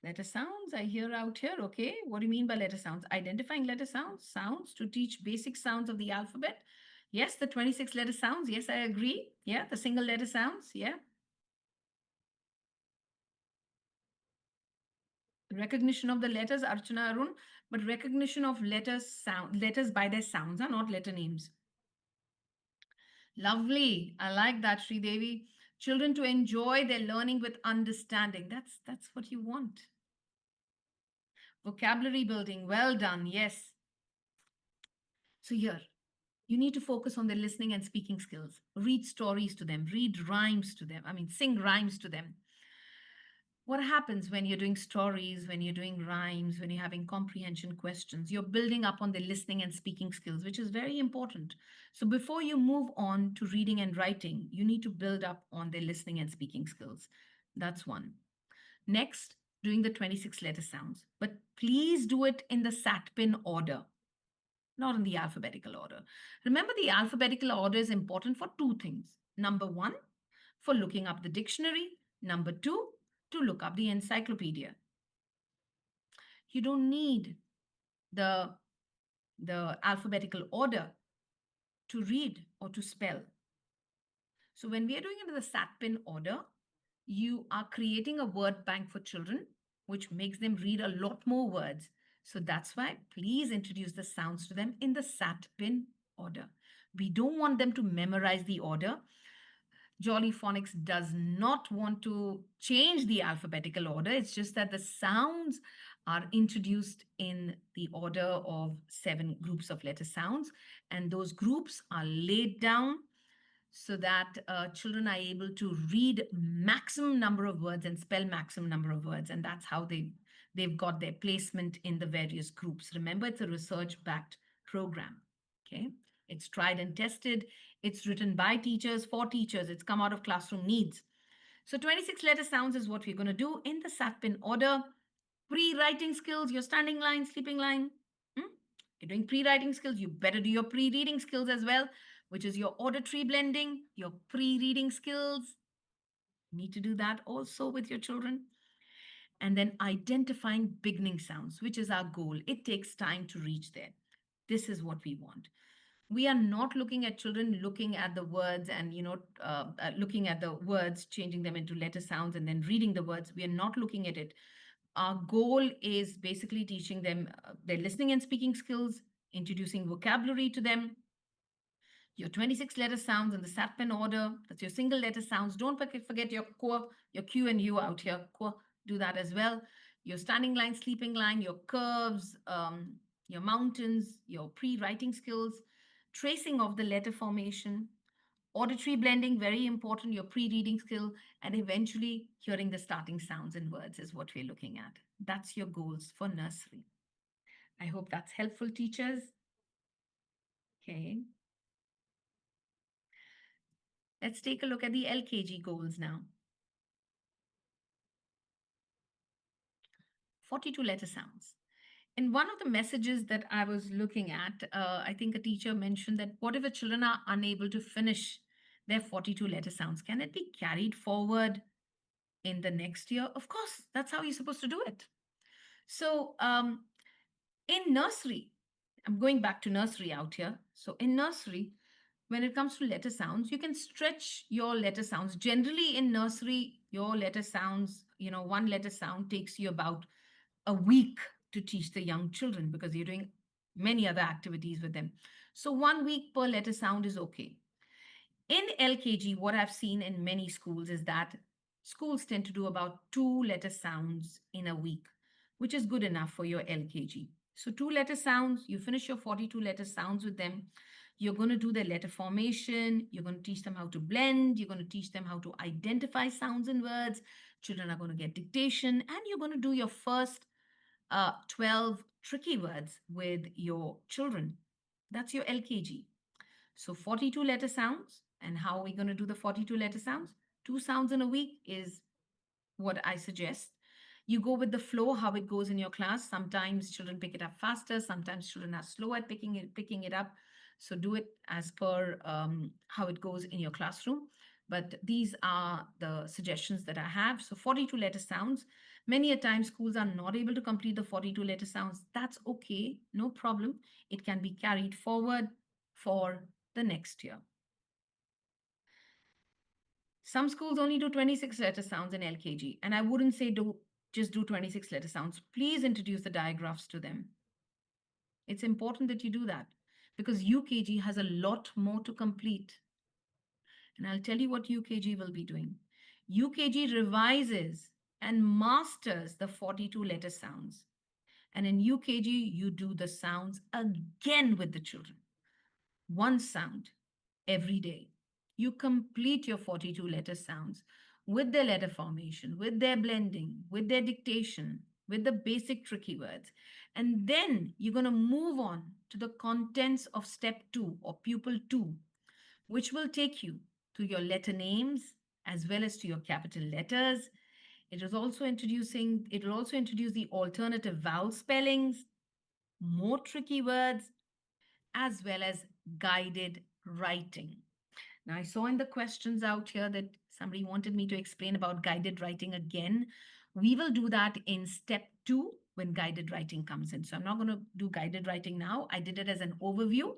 Letter sounds, I hear out here. Okay. What do you mean by letter sounds? Identifying letter sounds, sounds to teach basic sounds of the alphabet. Yes, the 26 letter sounds. Yes, I agree. Yeah, the single letter sounds. Yeah. Recognition of the letters, Archana Arun, but recognition of letters by their sounds are not letter names. Lovely. I like that, Sri Devi. Children to enjoy their learning with understanding. That's what you want. Vocabulary building. Well done. Yes. So here, you need to focus on their listening and speaking skills. Read stories to them, read rhymes to them. I mean, sing rhymes to them. What happens when you're doing stories, when you're doing rhymes, when you're having comprehension questions? You're building up on their listening and speaking skills, which is very important. So before you move on to reading and writing, you need to build up on their listening and speaking skills. That's one. Next, doing the 26 letter sounds, but please do it in the SATPIN order, not in the alphabetical order. Remember, the alphabetical order is important for two things. Number one, for looking up the dictionary. Number two, to look up the encyclopedia. You don't need the, the alphabetical order to read or to spell. So when we are doing it in the SATPIN order, you are creating a word bank for children, which makes them read a lot more words. So that's why please introduce the sounds to them in the SATPIN order. We don't want them to memorize the order. Jolly Phonics does not want to change the alphabetical order. It's just that the sounds are introduced in the order of 7 groups of letter sounds, and those groups are laid down so that children are able to read maximum number of words and spell maximum number of words, and that's how they've got their placement in the various groups. Remember, it's a research backed program. Okay, it's tried and tested. It's written by teachers for teachers. It's come out of classroom needs. So 26 letter sounds is what we're going to do in the SATPIN order. Pre-writing skills, your standing line, sleeping line. You're doing pre-writing skills, you better do your pre-reading skills as well, which is your auditory blending, your pre-reading skills. You need to do that also with your children. And then identifying beginning sounds, which is our goal. It takes time to reach there. This is what we want. We are not looking at children looking at the words and looking at the words, changing them into letter sounds and then reading the words. We are not looking at it. Our goal is basically teaching them their listening and speaking skills, introducing vocabulary to them, your 26 letter sounds in the SATPIN order. That's your single letter sounds. Don't forget your core, your Q and U out here. Core, do that as well. Your standing line, sleeping line, your curves, your mountains, your pre-writing skills, tracing of the letter formation, auditory blending, very important, your pre-reading skill, and eventually hearing the starting sounds in words is what we're looking at. That's your goals for nursery. I hope that's helpful, teachers. Okay. Let's take a look at the LKG goals now. 42 letter sounds. In one of the messages that I was looking at, I think a teacher mentioned that what if the children are unable to finish their 42 letter sounds? Can it be carried forward in the next year? Of course, that's how you're supposed to do it. So, in nursery, I'm going back to nursery out here. So, in nursery, when it comes to letter sounds, you can stretch your letter sounds. Generally, in nursery, your letter sounds, one letter sound takes you about a week to teach the young children because you're doing many other activities with them. So, 1 week per letter sound is okay. In LKG, what I've seen in many schools is that schools tend to do about 2 letter sounds in a week, which is good enough for your LKG. So, 2 letter sounds, you finish your 42 letter sounds with them. You're going to do their letter formation. You're going to teach them how to blend. You're going to teach them how to identify sounds and words. Children are going to get dictation. And you're going to do your first 12 tricky words with your children. That's your LKG. So 42 letter sounds. And how are we going to do the 42 letter sounds? 2 sounds in a week is what I suggest. You go with the flow, how it goes in your class. Sometimes children pick it up faster. Sometimes children are slow at picking it up. So do it as per how it goes in your classroom. But these are the suggestions that I have. So 42 letter sounds. Many a time schools are not able to complete the 42 letter sounds. That's okay, no problem. It can be carried forward for the next year. Some schools only do 26 letter sounds in LKG, and I wouldn't say just do 26 letter sounds. Please introduce the digraphs to them. It's important that you do that because UKG has a lot more to complete. And I'll tell you what UKG will be doing. UKG revises and masters the 42 letter sounds. And in UKG, you do the sounds again with the children. One sound every day. You complete your 42 letter sounds with their letter formation, with their blending, with their dictation, with the basic tricky words. And then you're going to move on to the contents of step 2 or pupil 2, which will take you to your letter names as well as to your capital letters. It will also introduce the alternative vowel spellings, more tricky words, as well as guided writing. Now, I saw in the questions out here that somebody wanted me to explain about guided writing again. We will do that in step 2 when guided writing comes in. So I'm not going to do guided writing now. I did it as an overview.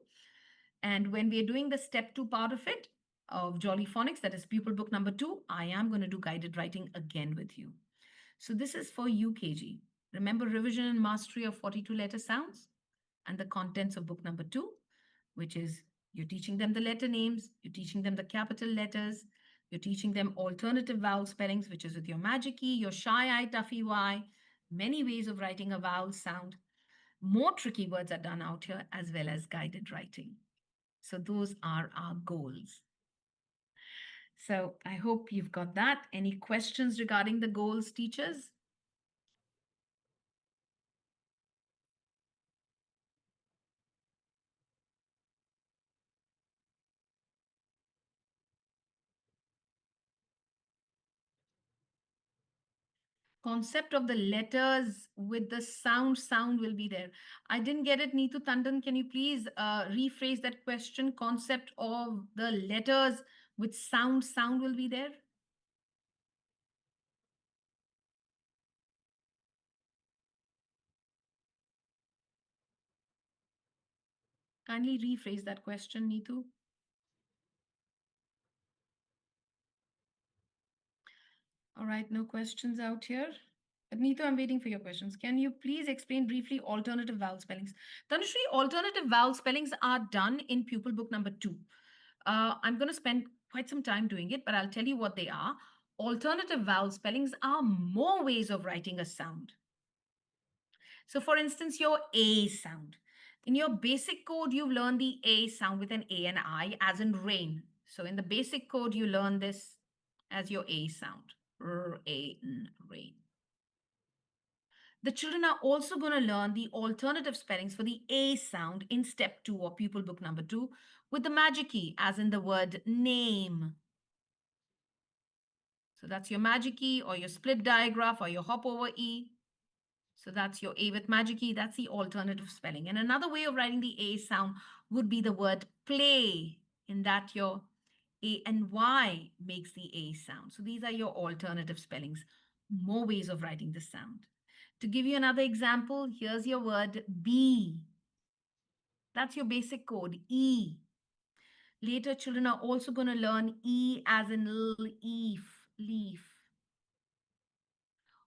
And when we are doing the step 2 part of it, of Jolly Phonics, that is pupil book number 2, I am going to do guided writing again with you. So this is for UKG. Remember revision and mastery of 42 letter sounds and the contents of book number 2, which is you're teaching them the letter names, you're teaching them the capital letters, you're teaching them alternative vowel spellings, which is with your magic key, your shy I, toughy Y, many ways of writing a vowel sound. More tricky words are done out here as well as guided writing. So those are our goals. So I hope you've got that. Any questions regarding the goals, teachers? Concept of the letters with the sound will be there. I didn't get it, Neetu Tandon. Can you please rephrase that question? Concept of the letters with sound will be there. Kindly rephrase that question, Neetu. All right, no questions out here. But Neetu, I'm waiting for your questions. Can you please explain briefly alternative vowel spellings? Tanushree, alternative vowel spellings are done in pupil book number 2. I'm going to spend quite some time doing it, but I'll tell you what they are. Alternative vowel spellings are more ways of writing a sound. So, for instance, your A sound. In your basic code, you've learned the A sound with an A and I, as in rain. So, in the basic code, you learn this as your A sound. Rain. The children are also going to learn the alternative spellings for the A sound in step 2 or pupil book number 2 with the magic key, as in the word name. So that's your magic E or your split digraph or your hop over E. So that's your A with magic E. That's the alternative spelling. And another way of writing the A sound would be the word play. In that, your A and Y makes the A sound. So these are your alternative spellings. More ways of writing the sound. To give you another example, here's your word B. That's your basic code, E. Later, children are also going to learn E as in leaf,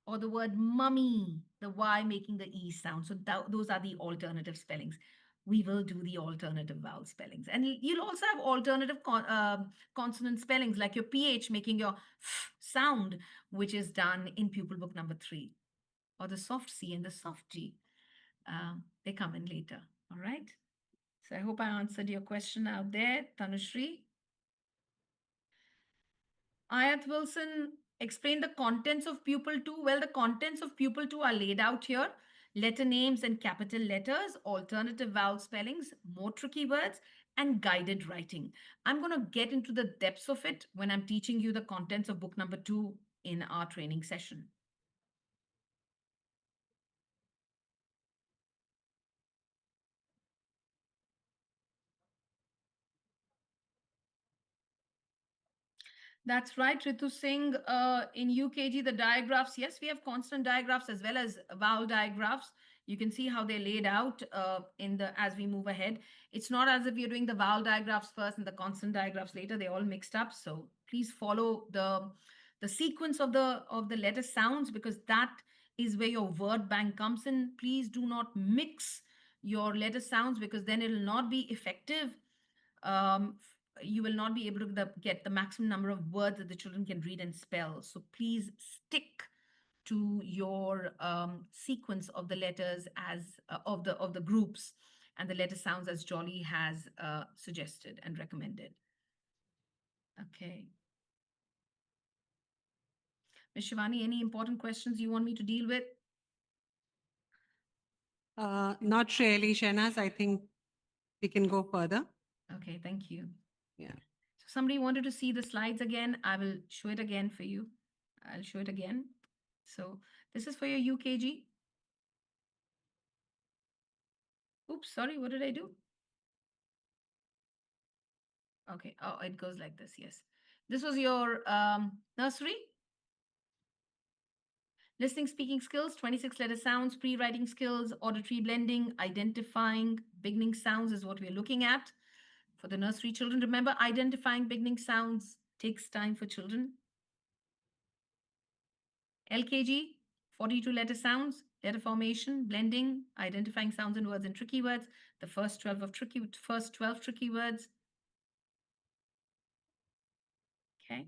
or the word mummy, the Y making the E sound. So those are the alternative spellings. We will do the alternative vowel spellings. And you'll also have alternative consonant spellings like your PH making your F sound, which is done in pupil book number 3, or the soft C and the soft G. They come in later. All right. So I hope I answered your question out there, Tanushri. Ayat Wilson explained the contents of Pupil 2. Well, the contents of Pupil 2 are laid out here. Letter names and capital letters, alternative vowel spellings, more tricky words, and guided writing. I'm going to get into the depths of it when I'm teaching you the contents of book number 2 in our training session. That's right, Ritu Singh. In UKG, the digraphs, yes, we have constant digraphs as well as vowel digraphs. You can see how they're laid out in the as we move ahead. It's not as if you're doing the vowel digraphs first and the constant digraphs later. They're all mixed up. So please follow the sequence of the letter sounds, because that is where your word bank comes in. Please do not mix your letter sounds, because then it'll not be effective. um, you will not be able to get the maximum number of words that the children can read and spell. So please stick to your sequence of the letters as of the groups and the letter sounds as Jolly has suggested and recommended. Okay. Ms. Shivani, any important questions you want me to deal with? Not really, Shanaz. I think we can go further. Okay, thank you. Yeah. So somebody wanted to see the slides again. I will show it again for you. I'll show it again. So this is for your UKG. Oops, sorry, what did I do? Okay, oh, it goes like this, yes. This was your nursery. Listening, speaking skills, 26 letter sounds, pre-writing skills, auditory blending, identifying beginning sounds is what we're looking at. For the nursery children, remember, identifying beginning sounds takes time for children. LKG, 42 letter sounds, letter formation, blending, identifying sounds and words and tricky words, the first 12 tricky words. Okay.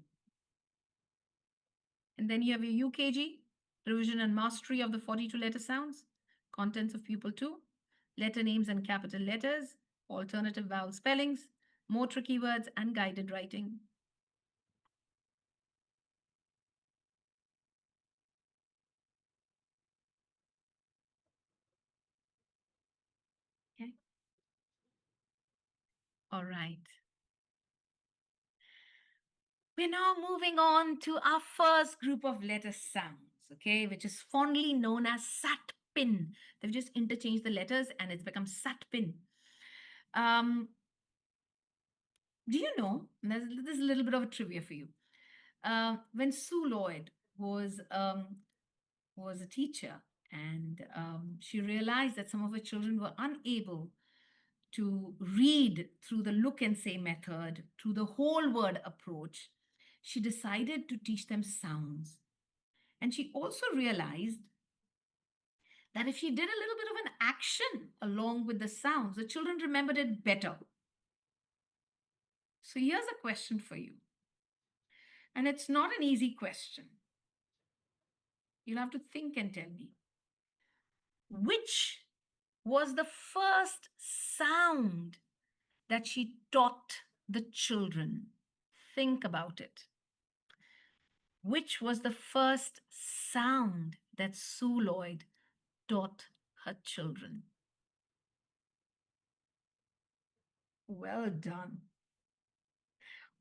And then you have your UKG, revision and mastery of the 42 letter sounds, contents of pupil 2, letter names and capital letters, alternative vowel spellings, more tricky words, and guided writing. Okay. All right. We're now moving on to our first group of letter sounds, okay, which is fondly known as satpin. They've just interchanged the letters and it's become satpin. Um, do you know, there's a little bit of a trivia for you. When Sue Lloyd was a teacher, and she realized that some of her children were unable to read through the look and say method, through the whole word approach, she decided to teach them sounds. And she also realized that if she did a little bit of an action along with the sounds, the children remembered it better. So here's a question for you. And it's not an easy question. You'll have to think and tell me. Which was the first sound that she taught the children? Think about it. Which was the first sound that Sue Lloyd taught her children? Well done.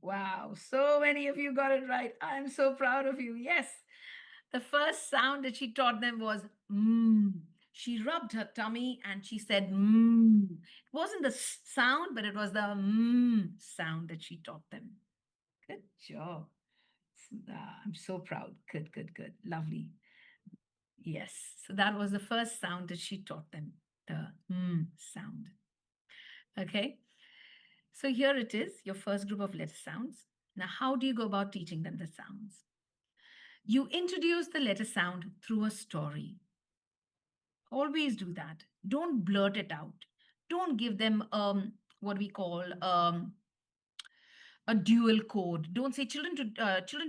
Wow, so many of you got it right. I'm so proud of you. Yes, the first sound that she taught them was mmm. She rubbed her tummy and she said mmm. It wasn't the sound, but it was the mmm sound that she taught them. Good job. I'm so proud. Good, good, good. Lovely. Yes. So that was the first sound that she taught them, the sound. Okay. So here it is, your first group of letter sounds. Now, how do you go about teaching them the sounds? You introduce the letter sound through a story. Always do that. Don't blurt it out. Don't give them what we call a dual code. Don't say children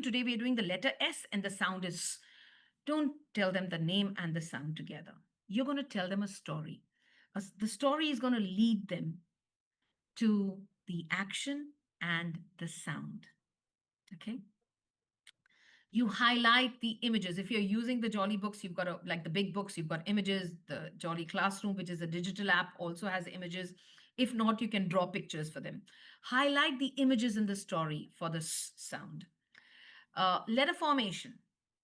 today we are doing the letter S and the sound is S. Don't tell them the name and the sound together. You're going to tell them a story. The story is going to lead them to the action and the sound. Okay. You highlight the images. If you're using the Jolly books, you've got like the big books, you've got images. The Jolly Classroom, which is a digital app, also has images. If not, you can draw pictures for them. Highlight the images in the story for the sound. Letter formation.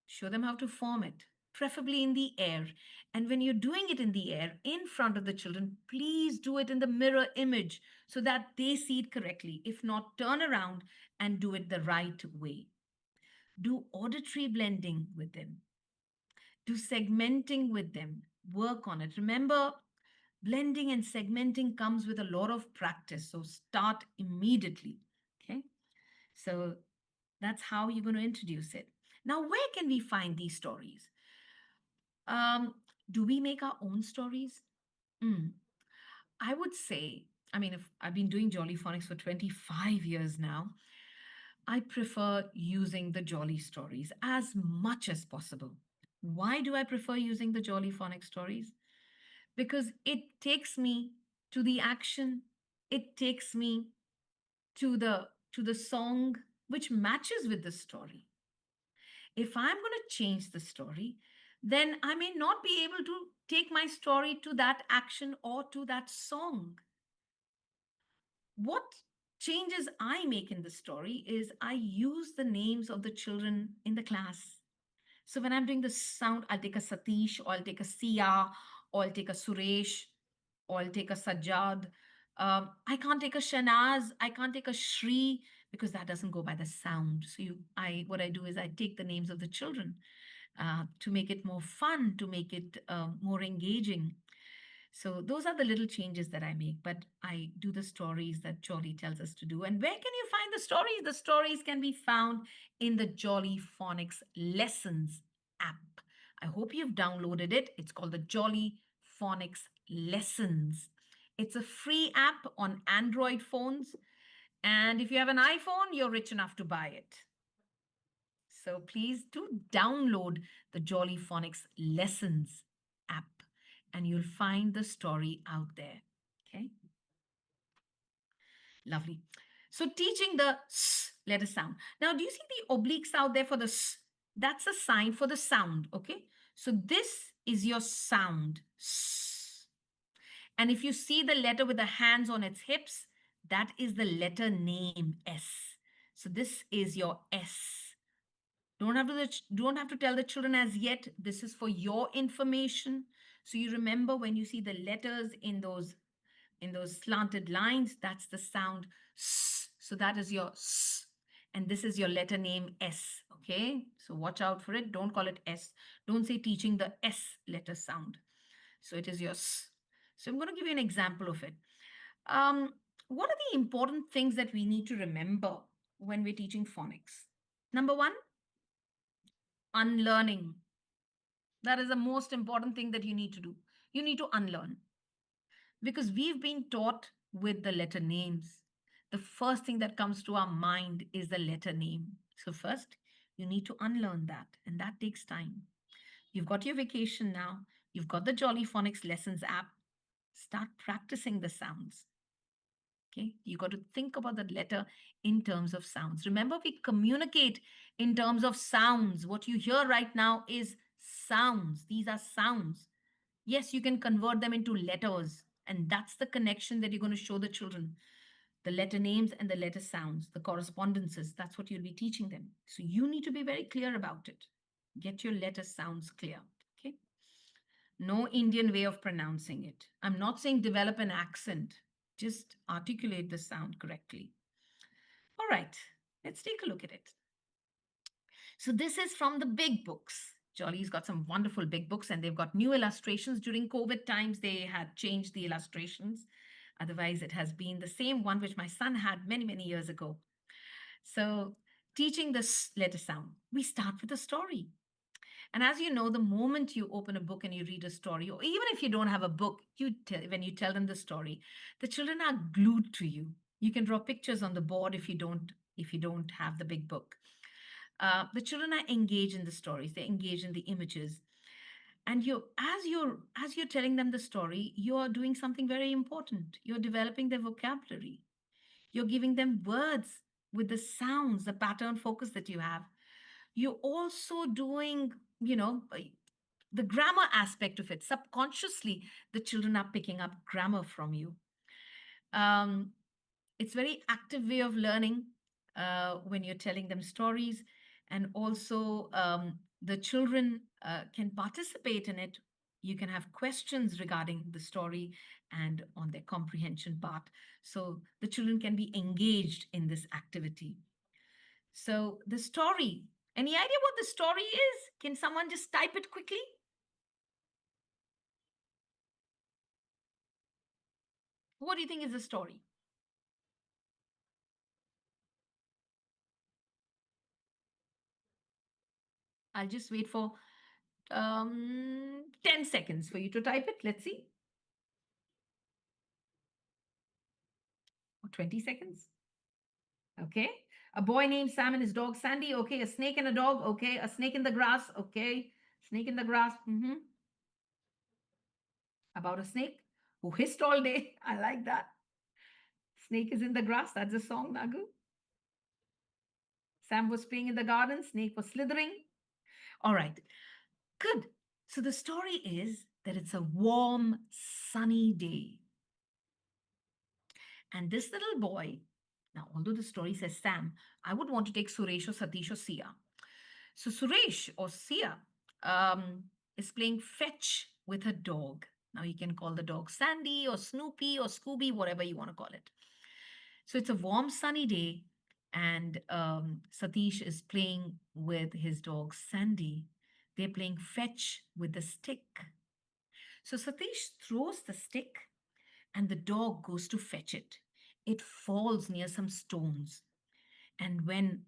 Show them how to form it, preferably in the air. And when you're doing it in the air in front of the children, please do it in the mirror image so that they see it correctly. If not, turn around and do it the right way. Do auditory blending with them, do segmenting with them, work on it. Remember, blending and segmenting comes with a lot of practice, so start immediately. Okay, so that's how you're going to introduce it. Now, where can we find these stories? um, do we make our own stories? Mm, I would say, I mean, if I've been doing Jolly Phonics for 25 years now, I prefer using the Jolly stories as much as possible. Why do I prefer using the Jolly Phonics stories? Because it takes me to the action. It takes me to the song which matches with the story. If I'm going to change the story, then I may not be able to take my story to that action or to that song. What changes I make in the story is I use the names of the children in the class. So when I'm doing the sound, I'll take a Satish, or I'll take a Sia, or I'll take a Suresh, or I'll take a Sajjad. I can't take a Shanaz, I can't take a Shri because that doesn't go by the sound. So what I do is I take the names of the children to make it more fun, to make it more engaging. So those are the little changes that I make, but I do the stories that Jolly tells us to do. And where can you find the stories? The stories can be found in the Jolly Phonics Lessons app. I hope you've downloaded it. It's called the Jolly Phonics Lessons. It's a free app on Android phones. And if you have an iPhone, you're rich enough to buy it. So please do download the Jolly Phonics Lessons app and you'll find the story out there. Okay, lovely. So teaching the s letter sound. Now, do you see the obliques out there for the s? That's a sign for the sound. Okay, so this is your sound. S. And if you see the letter with the hands on its hips, that is the letter name S. So this is your S. Don't have to tell the children as yet. This is for your information. So you remember when you see the letters in those slanted lines, that's the sound S. So that is your S. And this is your letter name S. Okay. So watch out for it. Don't call it S. Don't say teaching the S letter sound. So it is your S. So I'm going to give you an example of it. Um, what are the important things that we need to remember when we're teaching phonics? Number one, unlearning. That is the most important thing that you need to do. You need to unlearn because we've been taught with the letter names. The first thing that comes to our mind is the letter name. So, first, you need to unlearn that, and that takes time. You've got your vacation now, you've got the Jolly Phonics Lessons app. Start practicing the sounds. Okay, you got to think about the letter in terms of sounds. Remember, we communicate in terms of sounds. What you hear right now is sounds. These are sounds. Yes, you can convert them into letters, and that's the connection that you're going to show the children. The letter names and the letter sounds, the correspondences, that's what you'll be teaching them. So you need to be very clear about it. Get your letter sounds clear. Okay. No Indian way of pronouncing it. I'm not saying develop an accent, just articulate the sound correctly. All right, let's take a look at it. So this is from the big books. Jolly's got some wonderful big books and they've got new illustrations. During COVID times, they had changed the illustrations. Otherwise, it has been the same one which my son had many, many years ago. So, teaching this letter sound, we start with a story. And as you know, the moment you open a book and you read a story, or even if you don't have a book, when you tell them the story, the children are glued to you. You can draw pictures on the board if you don't have the big book. The children are engaged in the stories. They engage in the images, and as you're telling them the story, you're doing something very important. You're developing their vocabulary. You're giving them words with the sounds, the pattern focus that you have. You're also doing, the grammar aspect of it. Subconsciously, the children are picking up grammar from you. Um, it's very active way of learning when you're telling them stories, and also the children can participate in it. You can have questions regarding the story and on their comprehension part, so the children can be engaged in this activity. So the story, any idea what the story is? Can someone just type it quickly? What do you think is the story? I'll just wait for 10 seconds for you to type it. Let's see. Or 20 seconds. Okay. A boy named Sam and his dog Sandy. Okay. A snake and a dog. Okay. A snake in the grass. Okay. Snake in the grass. About a snake who hissed all day. I like that. Snake is in the grass. That's the song, Nagu. Sam was playing in the garden. Snake was slithering. All right. Good. So the story is that it's a warm, sunny day. And this little boy, now, although the story says Sam, I would want to take Suresh or Satish or Sia. So Suresh or Sia is playing fetch with a dog. Now you can call the dog Sandy or Snoopy or Scooby, whatever you want to call it. So it's a warm, sunny day, and Satish is playing with his dog Sandy. They're playing fetch with the stick. So Satish throws the stick, and the dog goes to fetch it. It falls near some stones. And when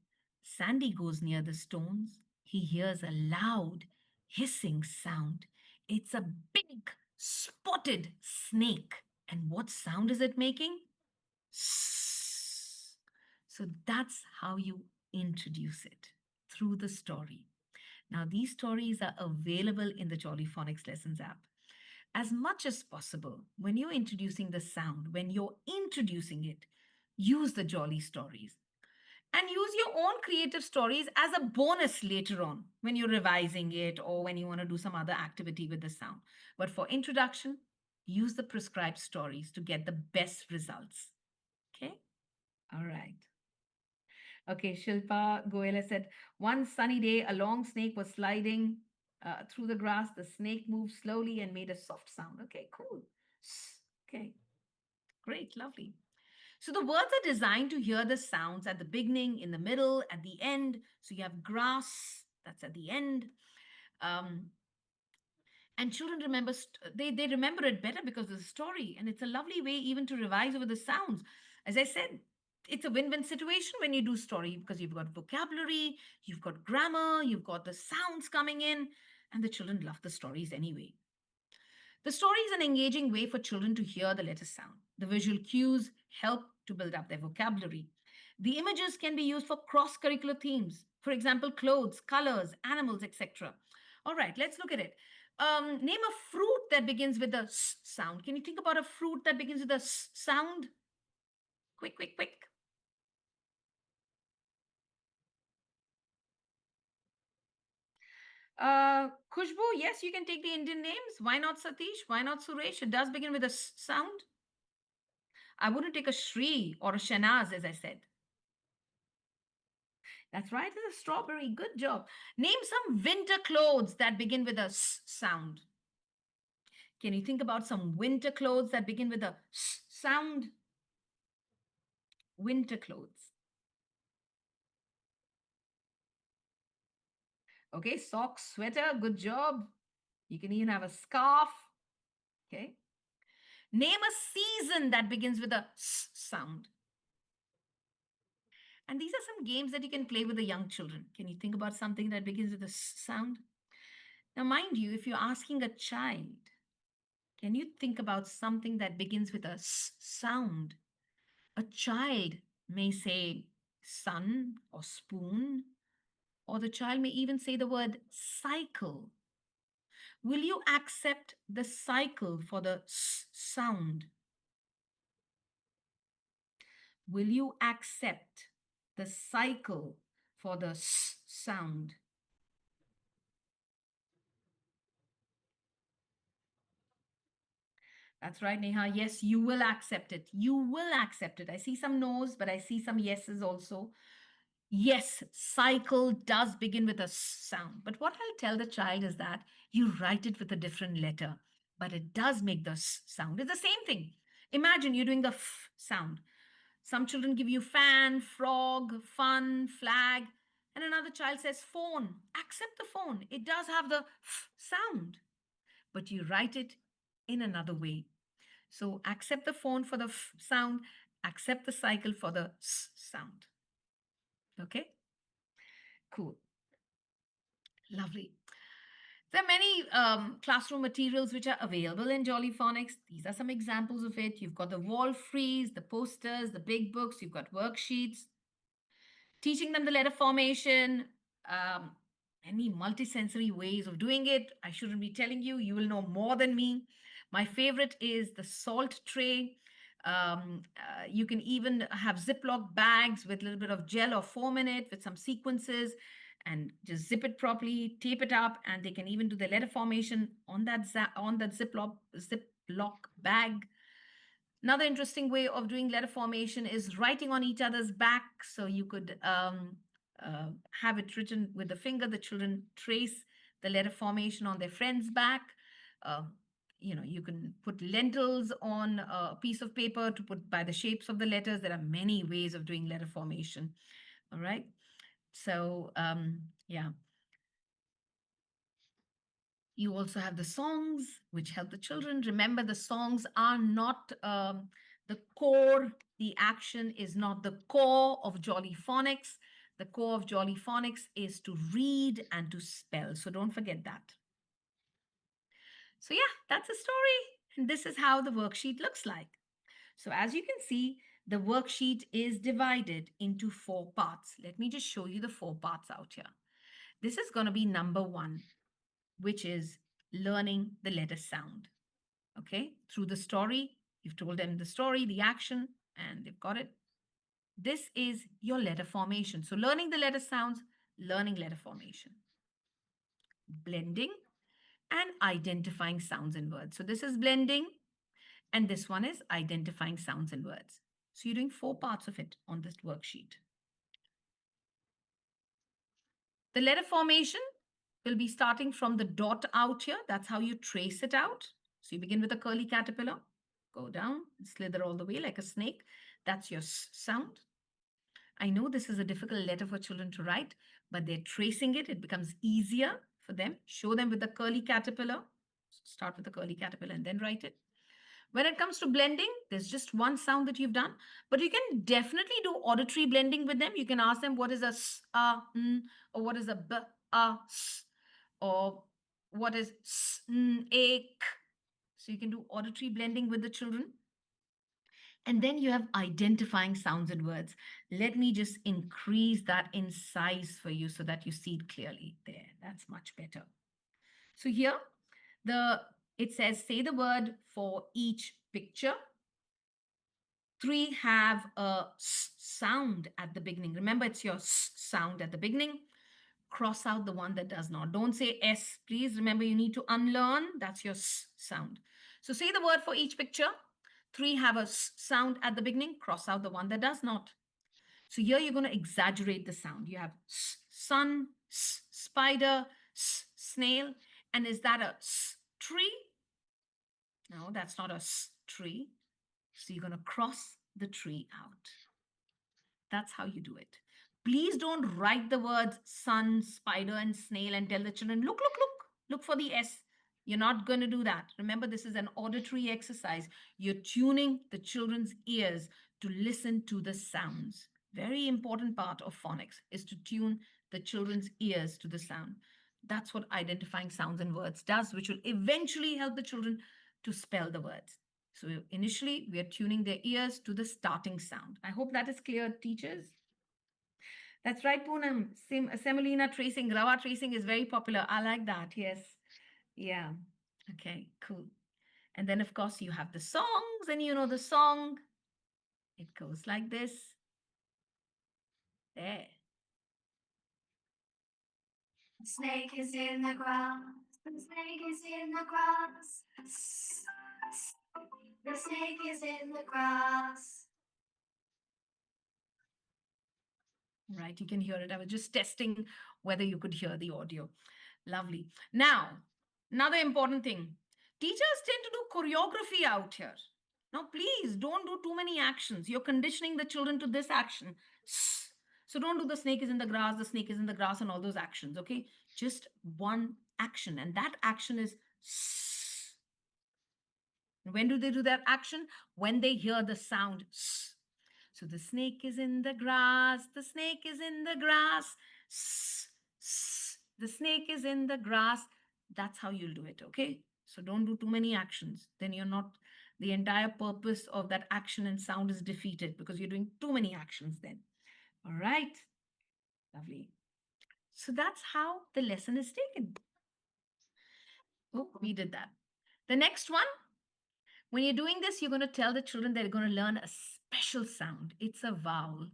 Sandy goes near the stones, he hears a loud hissing sound. It's a big spotted snake. And what sound is it making? Sss. So that's how you introduce it, through the story. Now, these stories are available in the Jolly Phonics Lessons app. As much as possible, when you're introducing the sound, when you're introducing it, use the Jolly stories and use your own creative stories as a bonus later on when you're revising it or when you want to do some other activity with the sound. But for introduction, use the prescribed stories to get the best results. Okay? All right. Okay, Shilpa Goela said, one sunny day, a long snake was sliding through the grass. The snake moved slowly and made a soft sound. Okay, cool. Okay, great, lovely. So the words are designed to hear the sounds at the beginning, in the middle, at the end. So you have grass, that's at the end. Um, and children they remember it better because of the story, and it's a lovely way even to revise over the sounds. As I said, it's a win-win situation when you do story because you've got vocabulary, you've got grammar, you've got the sounds coming in, and the children love the stories anyway. The story is an engaging way for children to hear the letter sound. The visual cues help to build up their vocabulary. The images can be used for cross curricular themes, for example, clothes, colors, animals, etc. All right, let's look at it. Name a fruit that begins with a s sound. Can you think about a fruit that begins with a s sound? Quick, quick, quick. Khushbu, yes, you can take the Indian names. Why not Satish? Why not Suresh? It does begin with a s sound. I wouldn't take a Shri or a Shanaz, as I said. That's right, it's a strawberry. Good job. Name some winter clothes that begin with a S sound. Can you think about some winter clothes that begin with a S sound? Winter clothes. Okay, socks, sweater, good job. You can even have a scarf. Okay. Name a season that begins with a S sound. And these are some games that you can play with the young children. Can you think about something that begins with a S sound? Now, mind you, if you're asking a child, can you think about something that begins with a S sound? A child may say sun or spoon, or the child may even say the word cycle. Will you accept the cycle for the S sound? Will you accept the cycle for the S sound? That's right, Neha. Yes, you will accept it. You will accept it. I see some no's, but I see some yeses also. Yes, cycle does begin with a sound. But what I'll tell the child is that you write it with a different letter, but it does make the sound. It's the same thing. Imagine you're doing the f sound. Some children give you fan, frog, fun, flag, and another child says phone. Accept the phone. It does have the f sound, but you write it in another way. So accept the phone for the f sound, accept the cycle for the s sound. Okay, cool, lovely. There are many classroom materials which are available in Jolly Phonics. These are some examples of it. You've got the wall frieze, the posters, the big books, you've got worksheets, teaching them the letter formation, um, many multisensory ways of doing it. I shouldn't be telling you, you will know more than me. My favorite is the salt tray. You can even have Ziploc bags with a little bit of gel or foam in it with some sequences and just zip it properly, tape it up, and they can even do the letter formation on that Ziploc bag. Another interesting way of doing letter formation is writing on each other's back. So you could have it written with the finger. The children trace the letter formation on their friend's back. Uh, you can put lentils on a piece of paper to put by the shapes of the letters. There are many ways of doing letter formation. All right. So, yeah. You also have the songs, which help the children. Remember, the songs are not the core, the action is not the core of Jolly Phonics. The core of Jolly Phonics is to read and to spell. So don't forget that. So, yeah, that's a story. And this is how the worksheet looks like. So, as you can see, the worksheet is divided into 4 parts. Let me just show you the 4 parts out here. This is going to be number 1, which is learning the letter sound. Okay, through the story, you've told them the story, the action, and they've got it. This is your letter formation. So, learning the letter sounds, learning letter formation, blending, and identifying sounds in words. So, this is blending, and this one is identifying sounds in words. So, you're doing 4 parts of it on this worksheet. The letter formation will be starting from the dot out here. That's how you trace it out. So you begin with a curly caterpillar, go down, slither all the way like a snake. That's your sound. I know this is a difficult letter for children to write, but they're tracing it. It becomes easier for them. Show them with the curly caterpillar. Start with the curly caterpillar and then write it. When it comes to blending, there's just one sound that you've done, but you can definitely do auditory blending with them. You can ask them what is a s, a, n, or what is a b, a, s, or what is s, n, a, k. So you can do auditory blending with the children. And then you have identifying sounds and words. Let me just increase that in size for you so that you see it clearly. There, that's much better. So here, it says say the word for each picture. 3 have a s sound at the beginning. Remember, it's your s sound at the beginning. Cross out the one that does not. Don't say S, please. Remember, you need to unlearn. That's your S sound. So say the word for each picture. Three have a sound at the beginning, cross out the one that does not. So here you're going to exaggerate the sound. You have sun, spider, snail. And is that a tree? No, that's not a tree. So you're going to cross the tree out. That's how you do it. Please don't write the words sun, spider, and snail and tell the children, look, look, look, look for the S. You're not going to do that. Remember, this is an auditory exercise. You're tuning the children's ears to listen to the sounds. Very important part of phonics is to tune the children's ears to the sound. That's what identifying sounds and words does, which will eventually help the children to spell the words. So initially, we are tuning their ears to the starting sound. I hope that is clear, teachers. That's right, Poonam. Semolina tracing, Rava tracing is very popular. I like that. Yes. Yeah. Okay, cool. And then, of course, you have the songs, and you know the song. It goes like this. There. The snake is in the grass. The snake is in the grass. The snake is in the grass. Right, you can hear it. I was just testing whether you could hear the audio. Lovely. Now, another important thing. Teachers tend to do choreography out here. Now, please don't do too many actions. You're conditioning the children to this action. So don't do the snake is in the grass, the snake is in the grass, and all those actions, okay? Just one action. And that action is. When do they do that action? When they hear the sound. So the snake is in the grass, the snake is in the grass. The snake is in the grass. That's how you'll do it, okay? So don't do too many actions. Then you're not, the entire purpose of that action and sound is defeated because you're doing too many actions then. All right. Lovely. So that's how the lesson is taken. Oh, we did that. The next one, when you're doing this, you're going to tell the children they're going to learn a special sound. It's a vowel.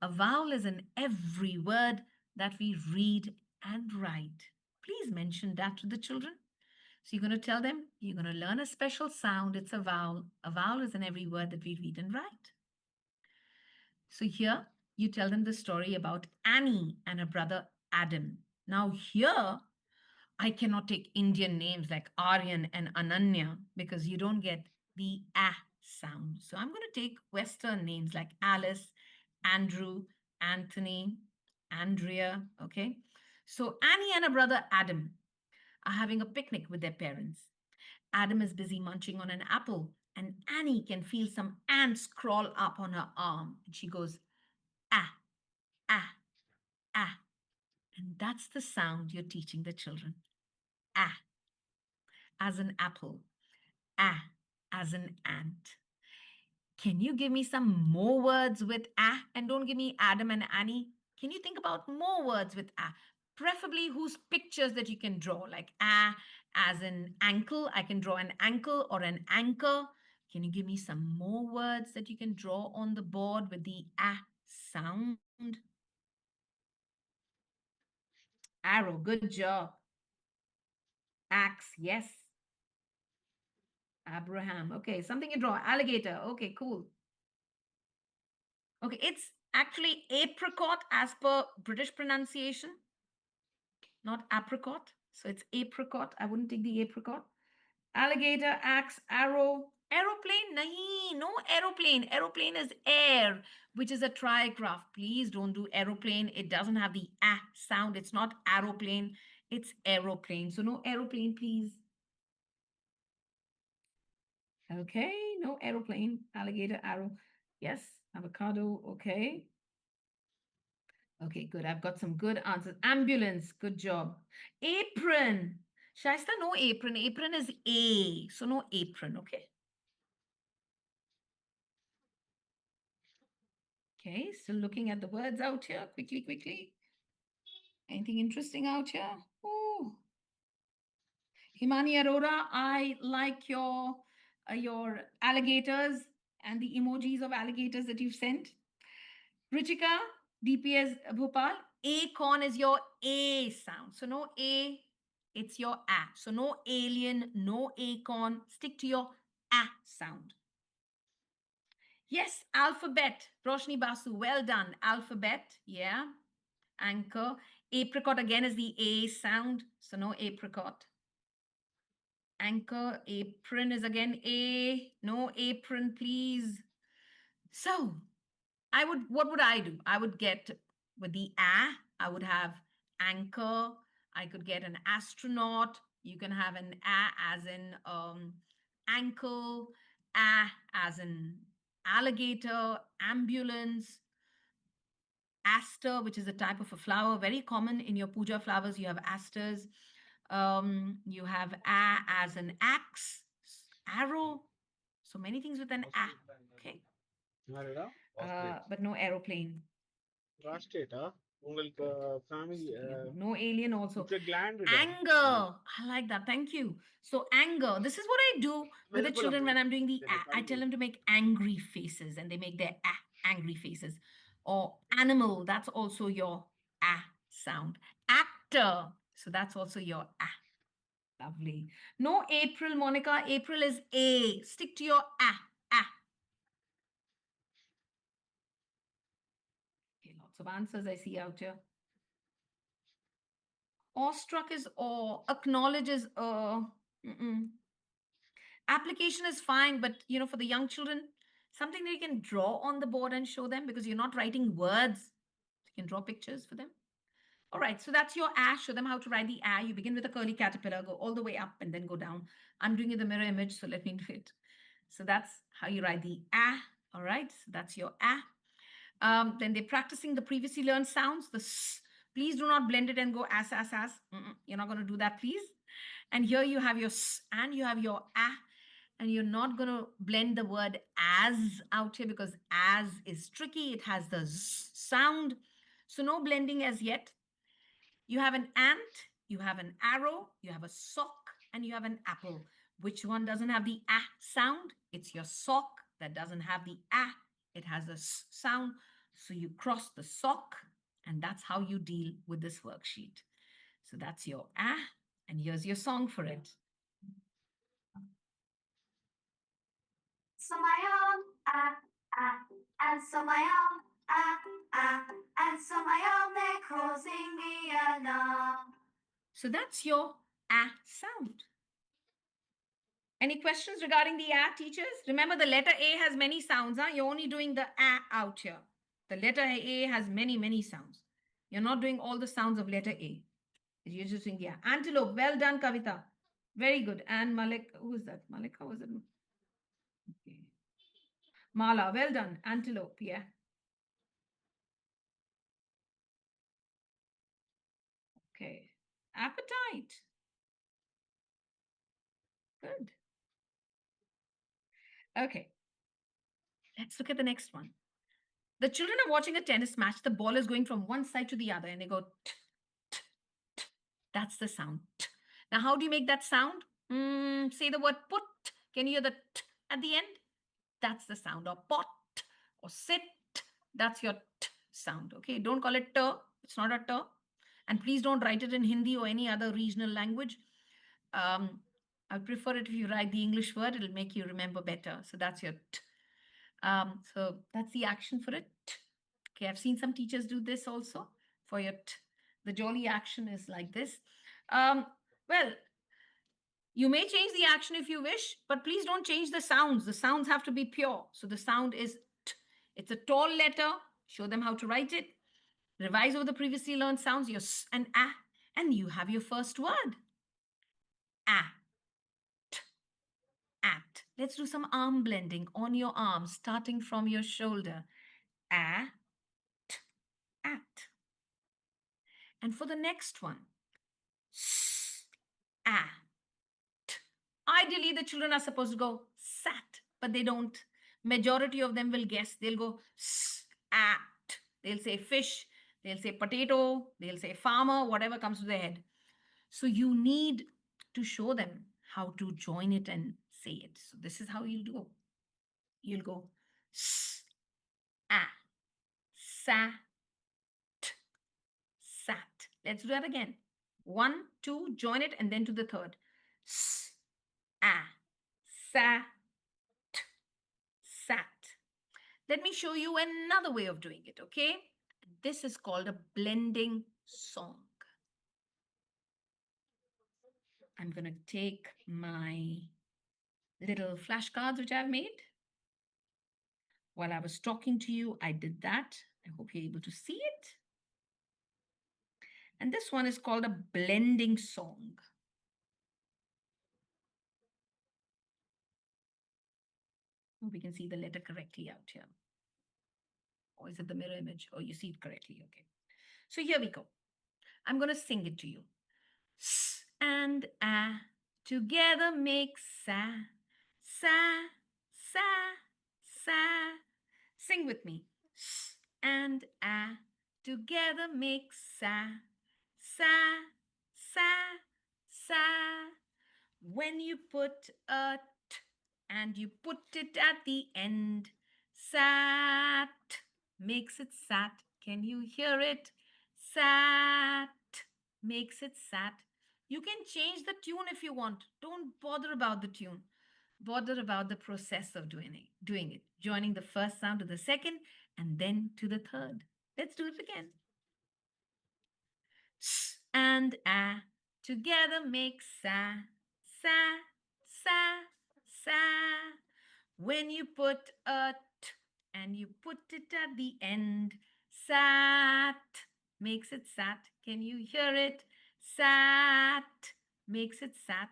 A vowel is in every word that we read and write. Please mention that to the children. So you're going to tell them you're going to learn a special sound. It's a vowel. A vowel is in every word that we read and write. So here you tell them the story about Annie and her brother Adam. Now here I cannot take Indian names like Aryan and Ananya because you don't get the ah sound. So I'm going to take Western names like Alice, Andrew, Anthony, Andrea. Okay. So Annie and her brother Adam are having a picnic with their parents. Adam is busy munching on an apple, and Annie can feel some ants crawl up on her arm. And she goes, ah, ah, ah. And that's the sound you're teaching the children. Ah, as an apple. Ah, as an ant. Can you give me some more words with ah? And don't give me Adam and Annie. Can you think about more words with ah? Preferably whose pictures that you can draw, like ah, as an ankle. I can draw an ankle or an anchor. Can you give me some more words that you can draw on the board with the ah sound? Arrow, good job. Axe, yes. Abraham, okay. Something you draw. Alligator, okay, cool. Okay, it's actually apricot as per British pronunciation, not apricot. So it's apricot. I wouldn't take the apricot. Alligator, axe, arrow, aeroplane. Nahi, no aeroplane. Aeroplane is air, which is a trigraph. Please don't do aeroplane. It doesn't have the ah sound. It's not aeroplane. It's aeroplane. So no aeroplane, please. Okay, no aeroplane. Alligator, arrow. Yes, avocado. Okay. Okay, good. I've got some good answers. Ambulance, good job. Apron. Shaista, no apron. Apron is A. So no apron, okay? Okay, still looking at the words out here. Quickly, quickly. Anything interesting out here? Oh, Himani Arora, I like your alligators and the emojis of alligators that you've sent. Ruchika, DPS Bhopal, acorn is your A sound. So no A, it's your A. So no alien, no acorn. Stick to your A sound. Yes, alphabet. Roshni Basu, well done. Alphabet, yeah. Anchor. Apricot again is the A sound, so no apricot. Anchor. Apron is again A. No apron, please. So what would I do? I would get with the A, I would have anchor. I could get an astronaut. You can have an A as in ankle, A as in alligator, ambulance, aster, which is a type of a flower, very common in your puja flowers. You have asters. You have A as an axe, arrow. So many things with an A. Okay. But no aeroplane. Prostrate, உங்களுக்கு family No alien also. it's a gland Anger. I like that. Thank you. So anger. This is what I do with the children when I'm doing the I tell them to make angry faces and they make their angry faces. Or animal. That's also your sound. Actor. So that's also your Lovely. No April, Monica. April is A. Stick to your ah. Okay, lots of answers I see out here. Awestruck is awe. Acknowledge is mm-mm. Application is fine, but for the young children, something that you can draw on the board and show them because you're not writing words. You can draw pictures for them. All right, so that's your A. Show them how to write the A. You begin with a curly caterpillar, go all the way up and then go down. I'm doing it the mirror image, so let me do it. So that's how you write the A. All right, so that's your A. Then they're practicing the previously learned sounds. The S. Please do not blend it and go as. You're not going to do that, please. And here you have your S and you have your A. And you're not going to blend the word as out here because as is tricky. It has the Z sound. So no blending as yet. You have an ant, you have an arrow, you have a sock, and you have an apple. Which one doesn't have the sound? It's your sock that doesn't have the It has a sound. So you cross the sock, and that's how you deal with this worksheet. So that's your and here's your song for it. So my own, and so my own, and so my own, they're causing me alarm. So that's your sound. Any questions regarding the teachers? Remember, the letter A has many sounds. You're only doing the out here. The letter A has many, many sounds. You're not doing all the sounds of letter A. You're just doing the Antelope. Well done, Kavita. Very good. And Malik, who is that? Malika, was it? Okay. Mala, well done. Antelope, yeah. Okay. Appetite. Good. Okay. Let's look at the next one. The children are watching a tennis match. The ball is going from one side to the other, and they go. That's the sound. Now, how do you make that sound? Say the word put. Can you hear the t at the end? That's the sound. Or pot or sit. That's your t sound. Okay, don't call it t. It's not a t. And please don't write it in Hindi or any other regional language. I prefer it if you write the English word. It'll make you remember better. So that's your t. So that's the action for it. Okay, I've seen some teachers do this also for your t. The jolly action is like this. Well, you may change the action if you wish, but please don't change the sounds. The sounds have to be pure. So the sound is t. It's a tall letter. Show them how to write it. Revise over the previously learned sounds, your s and a, and you have your first word. A, t, at. Let's do some arm blending on your arm, starting from your shoulder. A, t, at. And for the next one, s, a, t. Ideally, the children are supposed to go sat, but they don't. Majority of them will guess. They'll go s, at. They'll say fish. They'll say potato. They'll say farmer, whatever comes to their head. So you need to show them how to join it and say it. So this is how you'll do. You'll go s, a, sa, t, sat. Let's do that again. 1, 2, join it, and then to the third. S, a, sa, t, sat. Let me show you another way of doing it, okay? This is called a blending song. I'm going to take my little flashcards which I've made. While I was talking to you, I did that. I hope you're able to see it. And this one is called a blending song. Hope we can see the letter correctly out here. Or is it the mirror image? Oh, you see it correctly. Okay. So here we go. I'm going to sing it to you. S and a together make sa, sa, sa, sa. Sing with me. S and a together make sa, sa, sa, sa. When you put a t and you put it at the end, sat makes it sat. Can you hear it? Sat makes it sat. You can change the tune if you want. Don't bother about the tune. Bother about the process of doing it. Joining the first sound to the second and then to the third. Let's do it again. S and a together make sa, sa, sa, sa. When you put a t and you put it at the end, sat makes it sat. Can you hear it? Sat makes it sat.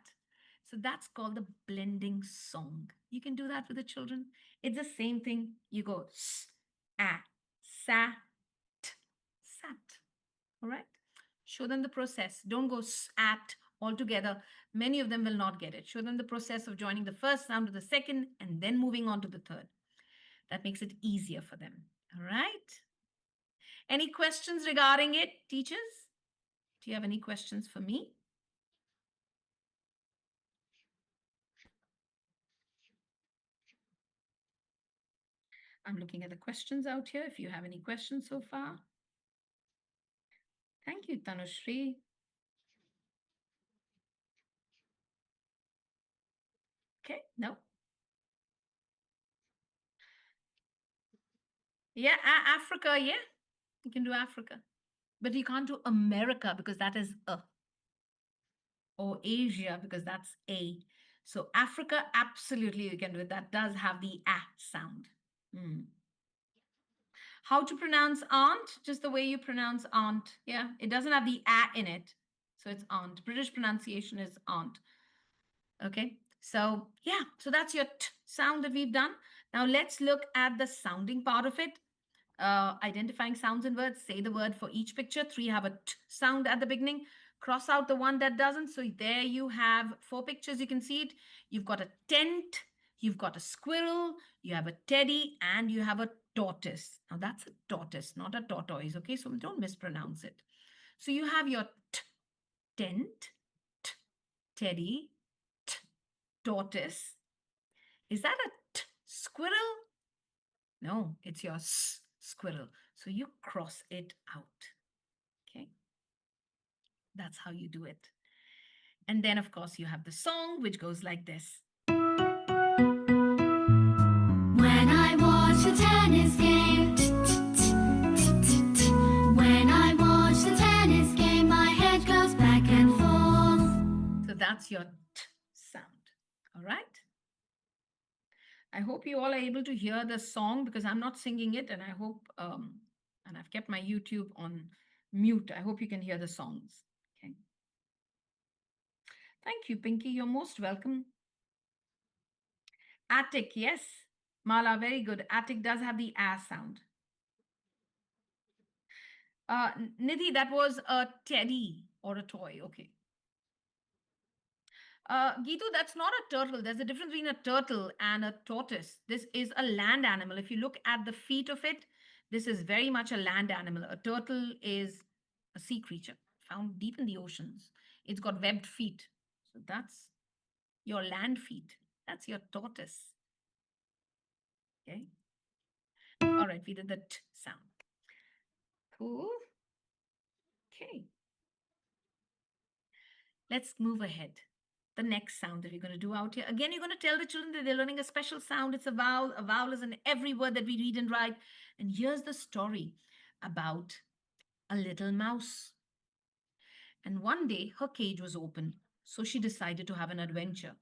So that's called the blending song. You can do that with the children. It's the same thing. You go s, a, sa, t, sat. All right? Show them the process. Don't go at altogether. Many of them will not get it. Show them the process of joining the first sound to the second and then moving on to the third. That makes it easier for them. All right? Any questions regarding it, teachers? Do you have any questions for me? I'm looking at the questions out here. If you have any questions so far. Thank you, Tanushri. Okay, no. Yeah, Africa, yeah. You can do Africa. But you can't do America because that is a. Or Asia because that's A. So Africa, absolutely you can do it. That does have the A sound. How to pronounce aunt? Just the way you pronounce aunt. Yeah, it doesn't have the A in it. So it's aunt. British pronunciation is aunt. Okay, so yeah, so that's your T sound that we've done. Now let's look at the sounding part of it. Identifying sounds and words. Say the word for each picture. 3 have a T sound at the beginning. Cross out the one that doesn't. So there you have 4 pictures. You can see it. You've got a tent. You've got a squirrel. You have a teddy. And you have a tortoise. Now that's a tortoise, not a tortoise. Okay, so don't mispronounce it. So you have your T, tent, T, teddy, T, tortoise. Is that a T, squirrel? No, it's your S, squirrel. So you cross it out. Okay. That's how you do it. And then, of course, you have the song, which goes like this. When I watch the tennis game, when I watch the tennis game, my head goes back and forth. So that's your T sound. All right. I hope you all are able to hear the song because I'm not singing it, and I hope, and I've kept my YouTube on mute. I hope you can hear the songs. Okay. Thank you, Pinky. You're most welcome. Attic, yes. Mala, very good. Attic does have the A sound. Nidhi, that was a teddy or a toy. Okay. Gitu, that's not a turtle. There's a difference between a turtle and a tortoise. This is a land animal. If you look at the feet of it, this is very much a land animal. A turtle is a sea creature found deep in the oceans. It's got webbed feet. So that's your land feet. That's your tortoise. Okay. All right, we did the T sound. Cool. Okay. Let's move ahead. the next sound that we're going to do out here. Again, you're going to tell the children that they're learning a special sound. It's a vowel. A vowel is in every word that we read and write. And here's the story about a little mouse. And one day her cage was open, so she decided to have an adventure.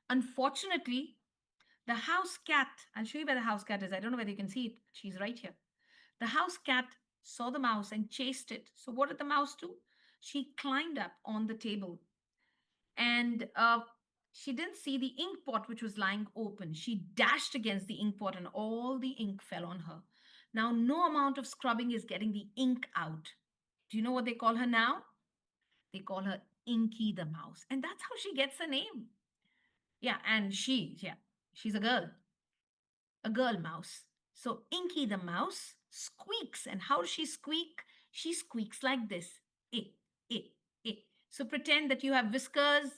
Unfortunately, the house cat, I'll show you where the house cat is. I don't know whether you can see it. She's right here. The house cat saw the mouse and chased it. So, what did the mouse do? She climbed up on the table and she didn't see the ink pot which was lying open. She dashed against the ink pot and all the ink fell on her. Now, no amount of scrubbing is getting the ink out. Do you know what they call her now? They call her Inky the Mouse. And that's how she gets her name. Yeah, and she's a girl mouse. So Inky the mouse squeaks. And how does she squeak? She squeaks like this. Eh, eh, eh. So pretend that you have whiskers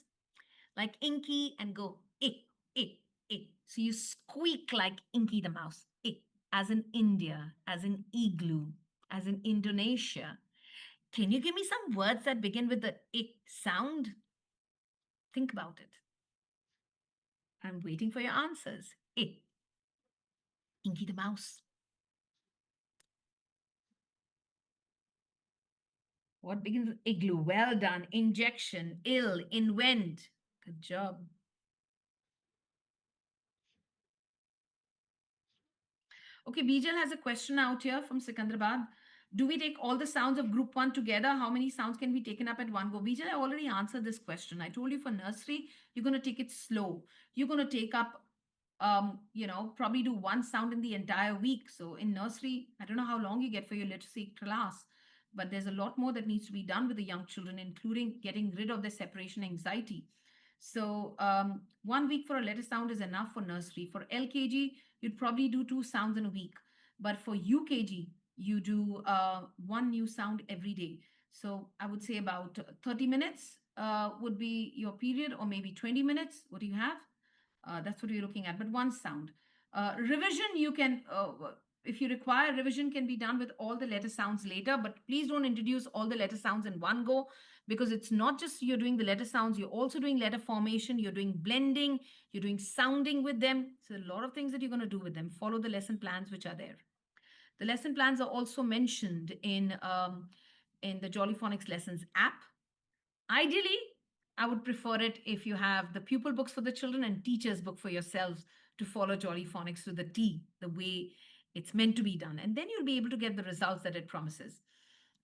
like Inky and go eh, eh, eh. So you squeak like Inky the mouse. Eh, as in India, as in igloo, as in Indonesia. Can you give me some words that begin with the eh sound? Think about it. I'm waiting for your answers. Eh, Inky the mouse. What begins with igloo? Well done. Injection, ill, invent. Good job. Okay, Bijal has a question out here from Sikandrabad. Do we take all the sounds of group one together? How many sounds can be taken up at one go? Bijal, I already answered this question. I told you for nursery, you're going to take it slow. You're going to take up, probably do one sound in the entire week. So in nursery, I don't know how long you get for your literacy class, but there's a lot more that needs to be done with the young children, including getting rid of their separation anxiety. So 1 week for a letter sound is enough for nursery. For LKG, you'd probably do two sounds in a week. But for UKG, you do one new sound every day. So I would say about 30 minutes would be your period, or maybe 20 minutes. What do you have? That's what you're looking at, but one sound. Revision, you can, if you require, revision can be done with all the letter sounds later, but please don't introduce all the letter sounds in one go, because it's not just you're doing the letter sounds, you're also doing letter formation, you're doing blending, you're doing sounding with them. So a lot of things that you're going to do with them. Follow the lesson plans which are there. The lesson plans are also mentioned in the Jolly Phonics Lessons app. Ideally, I would prefer it if you have the pupil books for the children and teacher's book for yourselves to follow Jolly Phonics to the T, the way it's meant to be done. And then you'll be able to get the results that it promises.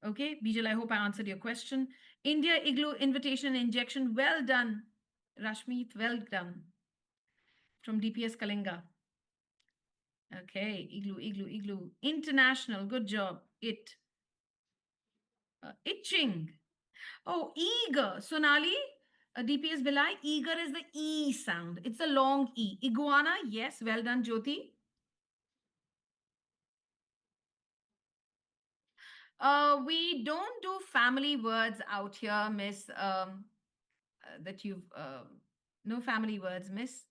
Okay, Bijal, I hope I answered your question. India Igloo invitation injection. Well done, Rashmeet. Well done. From DPS Kalinga. Okay, igloo, igloo, igloo. International. Good job. Itching. Oh, eager. Sonali, DPS Bilai, eager is the E sound. It's a long E. Iguana, yes, well done, Jyoti. We don't do family words out here, Miss. That you've no family words, Miss.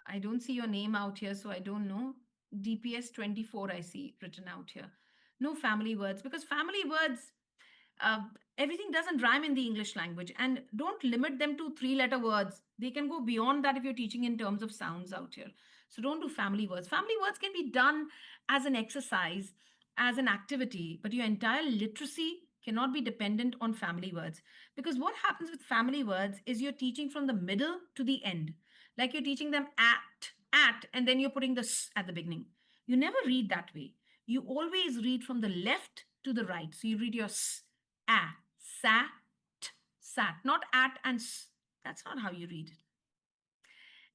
I don't see your name out here, so I don't know. DPS 24, I see written out here. No family words, because family words, uh, everything doesn't rhyme in the English language. And don't limit them to three-letter words. They can go beyond that if you're teaching in terms of sounds out here. So don't do family words. Family words can be done as an exercise, as an activity, but your entire literacy cannot be dependent on family words. Because what happens with family words is you're teaching from the middle to the end. Like you're teaching them at, and then you're putting the s at the beginning. You never read that way. You always read from the left to the right. So you read your s, a, sat, sat, not at and s. That's not how you read it.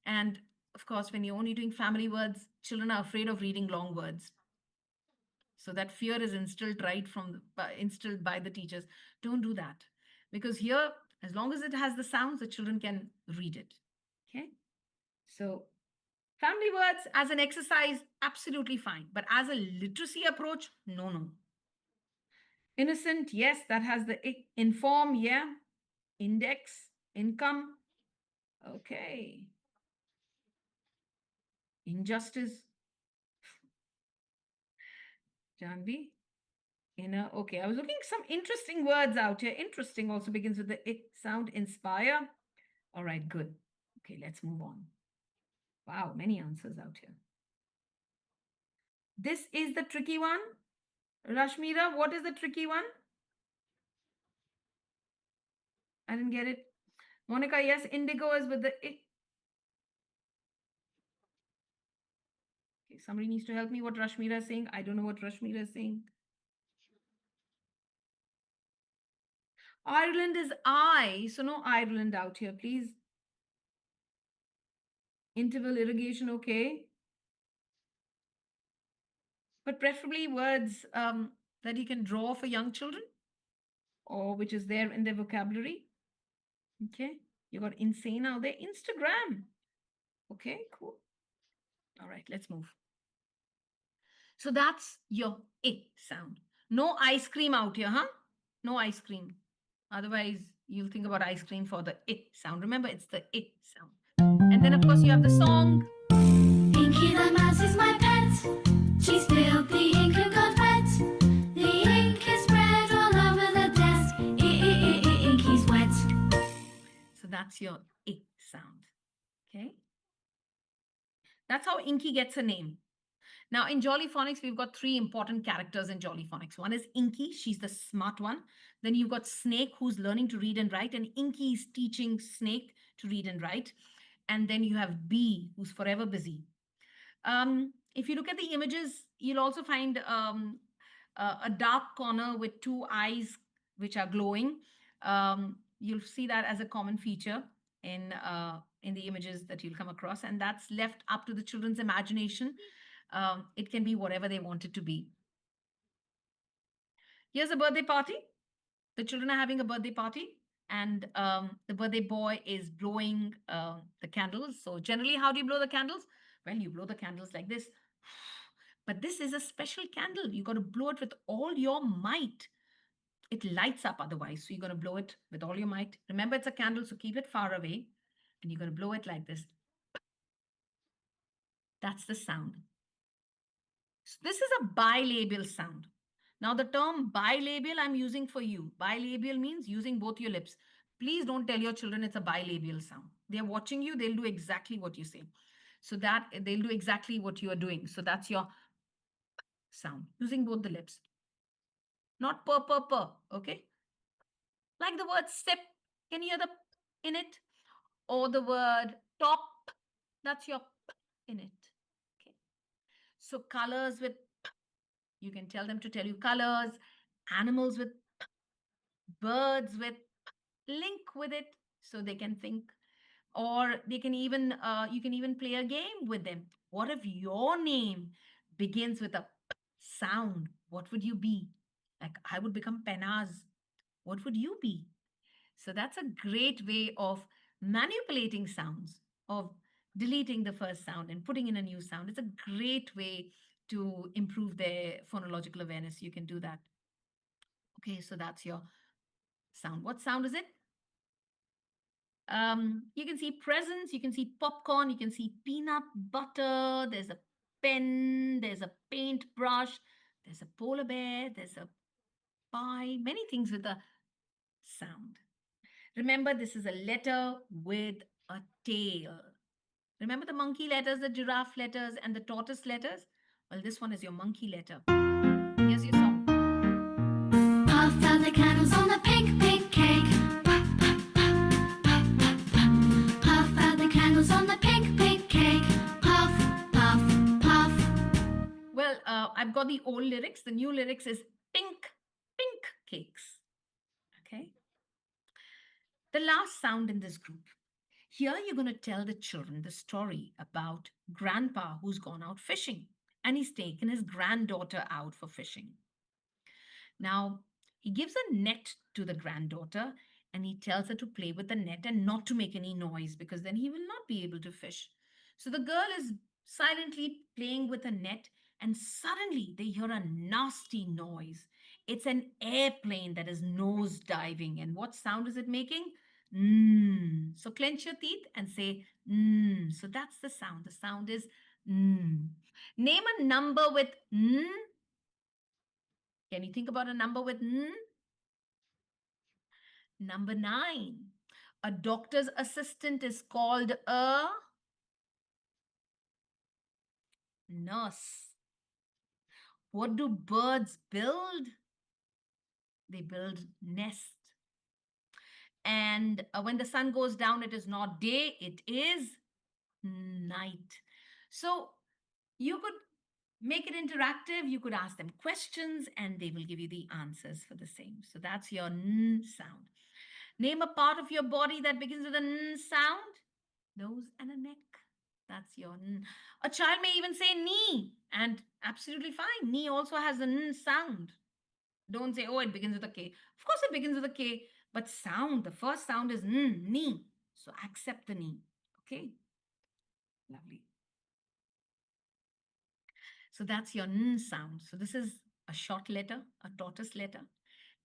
And of course, when you're only doing family words, children are afraid of reading long words. So that fear is instilled instilled by the teachers. Don't do that, because here, as long as it has the sounds, the children can read it. Okay. So family words as an exercise, absolutely fine. But as a literacy approach, no, no. Innocent, yes, that has the inform, yeah. Index, income, okay. Injustice, Janvi, inner, okay. I was looking some interesting words out here. Interesting also begins with the sound. Inspire, All right, good. Okay, let's move on. Wow, many answers out here. This is the tricky one. Rashmira, what is the tricky one? I didn't get it. Monica, yes, indigo is with the I. Okay, somebody needs to help me what Rashmira is saying. I don't know what Rashmira is saying. Ireland is I, so no Ireland out here, please. Interval irrigation, okay. But preferably words that you can draw for young children or which is there in their vocabulary. Okay. You got insane out there. Instagram. Okay, cool. All right, let's move. So that's your I sound. No ice cream out here, huh? No ice cream. Otherwise, you'll think about ice cream for the I sound. Remember, it's the I sound. And then, of course, you have the song. Inky the mouse is my pet. She spilled the ink and got wet. The ink is spread all over the desk. Inky's wet. So that's your I sound. Okay. That's how Inky gets a name. Now, in Jolly Phonics, we've got three important characters in Jolly Phonics. One is Inky, she's the smart one. Then you've got Snake, who's learning to read and write, and Inky is teaching Snake to read and write. And then you have Bee, who's forever busy. If you look at the images, you'll also find a dark corner with two eyes which are glowing. You'll see that as a common feature in the images that you'll come across, and that's left up to the children's imagination. It can be whatever they want it to be. Here's a birthday party. The children are having a birthday party, and the birthday boy is blowing the candles. So, generally, how do you blow the candles? Well, you blow the candles like this. But this is a special candle. You got to blow it with all your might. It lights up otherwise. So, you're going to blow it with all your might. Remember, it's a candle, so keep it far away. And you're going to blow it like this. That's the sound. So this is a bilabial sound. Now, the term bilabial I'm using for you. Bilabial means using both your lips. Please don't tell your children it's a bilabial sound. They're watching you, they'll do exactly what you say. So that they'll do exactly what you are doing. So that's your sound using both the lips. Not per, okay? Like the word sip, can you hear the in it? Or the word top, that's your in it. Okay. So colors with you can tell them to tell you colors, animals with birds with link with it so they can think, or they can even you can even play a game with them. What if your name begins with a sound? What would you be? Like I would become Penaz. What would you be? So that's a great way of manipulating sounds, of deleting the first sound and putting in a new sound. It's a great way to improve their phonological awareness. You can do that. Okay, so that's your sound. What sound is it? You can see presents, you can see popcorn, you can see peanut butter, there's a pen, there's a paintbrush, there's a polar bear, there's a pie, many things with a sound. Remember, this is a letter with a tail. Remember the monkey letters, the giraffe letters, and the tortoise letters? Well, this one is your monkey letter. Here's your song. Puff out the candles on the pink, pink cake. Puff, puff, puff, puff, puff, puff. Puff out the candles on the pink, pink cake. Puff, puff, puff. Well, I've got the old lyrics. The new lyrics is pink, pink cakes. Okay. The last sound in this group. Here you're going to tell the children the story about grandpa who's gone out fishing and he's taken his granddaughter out for fishing. Now, he gives a net to the granddaughter and he tells her to play with the net and not to make any noise because then he will not be able to fish. So the girl is silently playing with a net and suddenly they hear a nasty noise. It's an airplane that is nose diving. And what sound is it making? Mm. So clench your teeth and say mm. So that's the sound. The sound is mm. Name a number with mm. Can you think about a number with n? Number 9. A doctor's assistant is called a nurse. What do birds build? They build nests. And when the sun goes down, it is not day, it is night. So you could make it interactive. You could ask them questions and they will give you the answers for the same. So that's your n sound. Name a part of your body that begins with a n sound. Nose and a neck. That's your n. A child may even say knee, and absolutely fine. Knee also has an n sound. Don't say, oh, it begins with a K. Of course, it begins with a K, but sound, the first sound is n, knee. So accept the knee. Okay, lovely. So that's your n sound. So this is a short letter, a tortoise letter,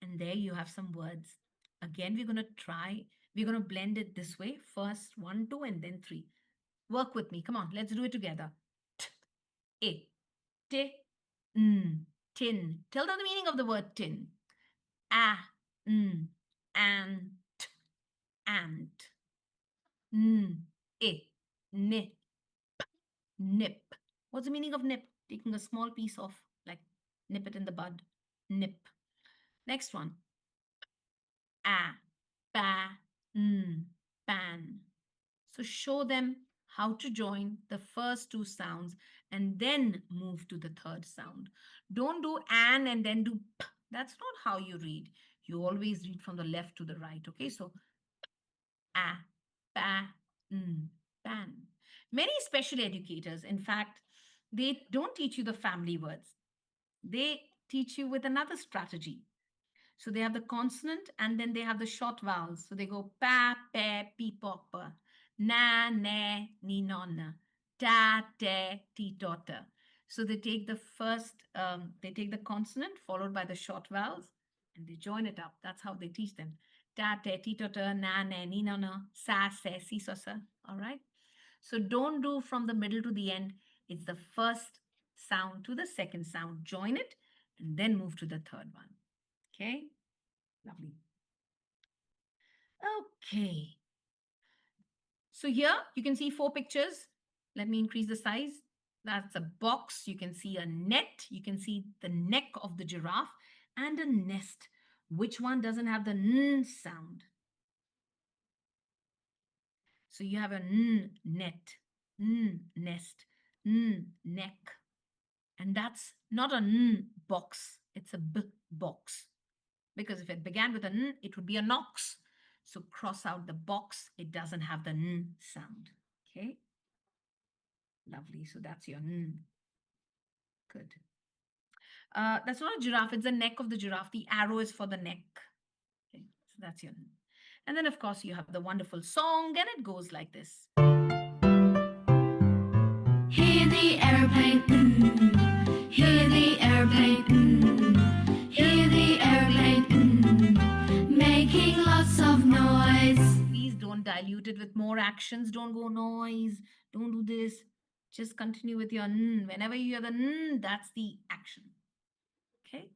and there you have some words. Again, we're going to blend it this way. First 1, 2, and then 3. Work with me. Come on, let's do it together. T, t, n, tin. Tell them the meaning of the word tin. A, n, ant, ant. N, I, nip, nip. What's the meaning of nip? Taking a small piece off, like nip it in the bud. Nip. Next one. A, pa, n, pan. So show them how to join the first two sounds and then move to the third sound. Don't do an and then do p. That's not how you read. You always read from the left to the right. Okay, so a, pa, n, pan. Many special educators, in fact, they don't teach you the family words. They teach you with another strategy. So they have the consonant and then they have the short vowels. So they go pa, pe, pi, pop, na, ne, ni, non, ta, te, ti, tota. So they take the they take the consonant followed by the short vowels and they join it up. That's how they teach them. Ta, te, ti, tota, na, ne, ni, non, sa, se, si, so, sa. All right. So don't do from the middle to the end. It's the first sound to the second sound. Join it and then move to the third one. Okay, lovely. Okay. So here you can see 4 pictures. Let me increase the size. That's a box. You can see a net. You can see the neck of the giraffe and a nest. Which one doesn't have the n sound? So you have a n net, n nest, n neck. And that's not a n box. It's a b box. Because if it began with an n, it would be a knox. So cross out the box. It doesn't have the n sound. Okay. Lovely. So that's your n. Good. That's not a giraffe. It's the neck of the giraffe. The arrow is for the neck. Okay. So that's your n. And then, of course, you have the wonderful song, and it goes like this. Hear the airplane, hear the airplane, hear the airplane, making lots of noise. Please don't dilute it with more actions. Don't go noise. Don't do this. Just continue with your n. Whenever you hear the n, that's the action. Okay.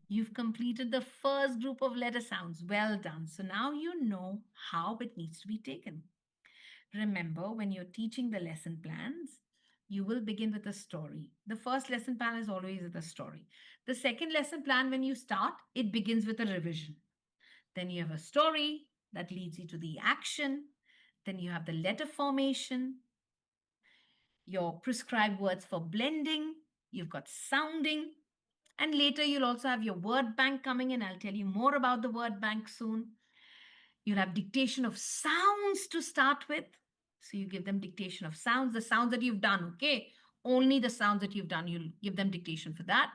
You've completed the first group of letter sounds. Well done. So now you know how it needs to be taken. Remember, when you're teaching the lesson plans, you will begin with a story. The first lesson plan is always with a story. The second lesson plan, when you start, it begins with a revision. Then you have a story that leads you to the action. Then you have the letter formation, your prescribed words for blending. You've got sounding. And later you'll also have your word bank coming in. I'll tell you more about the word bank soon. You'll have dictation of sounds to start with. So you give them dictation of sounds, the sounds that you've done, okay? Only the sounds that you've done, you'll give them dictation for that.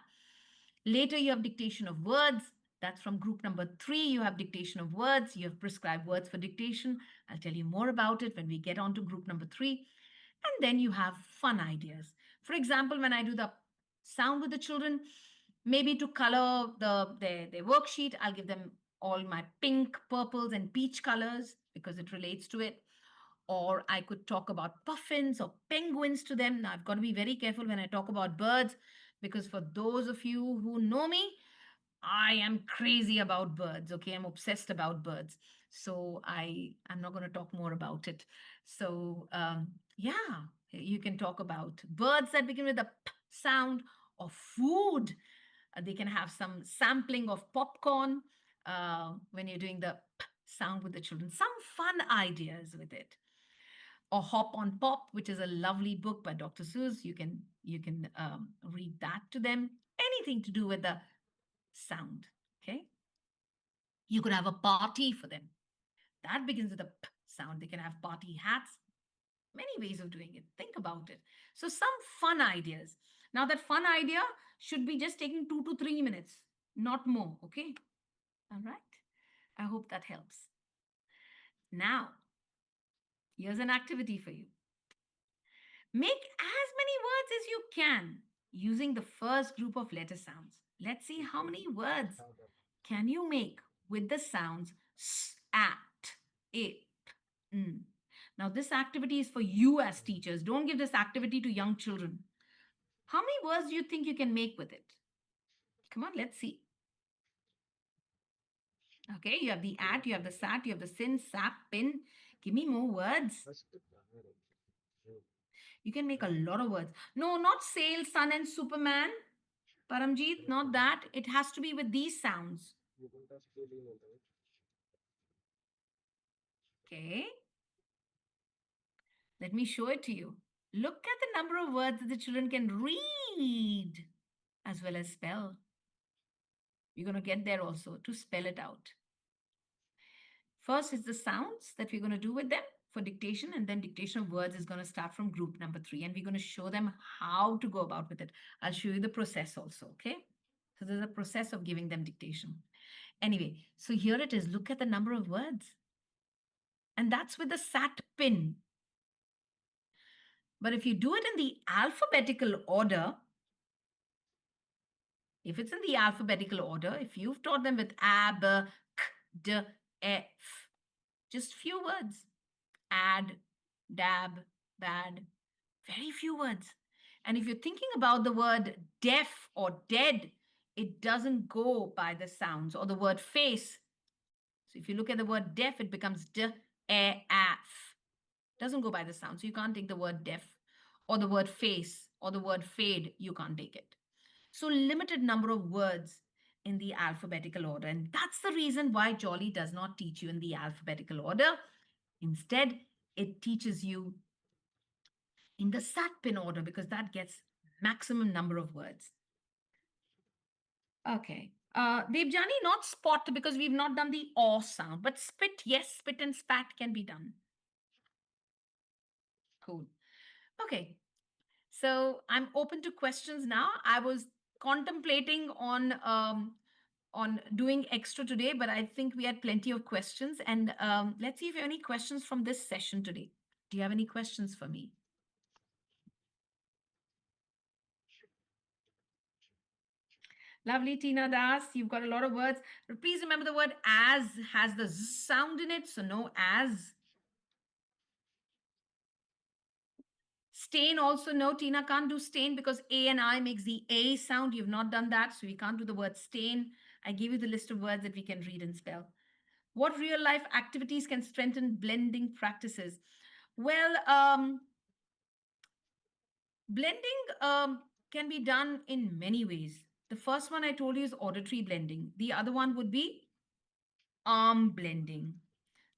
Later you have dictation of words. That's from group number 3. You have dictation of words. You have prescribed words for dictation. I'll tell you more about it when we get on to group number 3. And then you have fun ideas. For example, when I do the sound with the children, maybe to color their worksheet, I'll give them all my pink, purples, and peach colors because it relates to it. Or I could talk about puffins or penguins to them. Now, I've got to be very careful when I talk about birds because for those of you who know me, I am crazy about birds. Okay, I'm obsessed about birds. So I'm not going to talk more about it. So yeah, you can talk about birds that begin with a p sound, or food. They can have some sampling of popcorn when you're doing the p sound with the children. Some fun ideas with it. Or Hop on Pop, which is a lovely book by Dr. Seuss. You can read that to them. Anything to do with the sound. Okay. You could have a party for them. That begins with a p sound. They can have party hats. Many ways of doing it. Think about it. So some fun ideas. Now that fun idea should be just taking 2 to 3 minutes, not more. Okay. All right. I hope that helps. Now, here's an activity for you. Make as many words as you can using the first group of letter sounds. Let's see how many words can you make with the sounds s, at, it, mm. Now, this activity is for you as teachers. Don't give this activity to young children. How many words do you think you can make with it? Come on, let's see. Okay, you have the at, you have the sat, you have the sin, sap, pin. Give me more words. You can make a lot of words. No, not sail, sun, and Superman. Paramjeet, not that. It has to be with these sounds. Okay. Let me show it to you. Look at the number of words that the children can read as well as spell. We're going to get there also to spell it out. First is the sounds that we're going to do with them for dictation, and then dictation of words is going to start from group number 3, and we're going to show them how to go about with it. I'll show you the process also, okay? So there's a process of giving them dictation. Anyway, so here it is. Look at the number of words. And that's with the sat pin. But if you do it in the alphabetical order, if it's in the alphabetical order, if you've taught them with a, b, k, d, e, f, just few words. Add, dab, bad, very few words. And if you're thinking about the word deaf or dead, it doesn't go by the sounds, or the word face. So if you look at the word deaf, it becomes d, e, af. Doesn't go by the sound. So you can't take the word deaf, or the word face, or the word fade. You can't take it. So limited number of words in the alphabetical order. And that's the reason why Jolly does not teach you in the alphabetical order. Instead, it teaches you in the sat pin order, because that gets maximum number of words. Okay. Devjani, not spot, because we've not done the aw sound, but spit, yes, spit and spat can be done. Cool. Okay. So I'm open to questions now. I was contemplating on doing extra today, but I think we had plenty of questions. And let's see if you have any questions from this session today. Do you have any questions for me? Lovely, Tina Das. You've got a lot of words. Please remember the word as has the z sound in it, so no as. Stain also, no, Tina can't do stain because A and I makes the A sound. You've not done that, so we can't do the word stain. I gave you the list of words that we can read and spell. What real life activities can strengthen blending practices? Well, blending can be done in many ways. The first one I told you is auditory blending. The other one would be arm blending.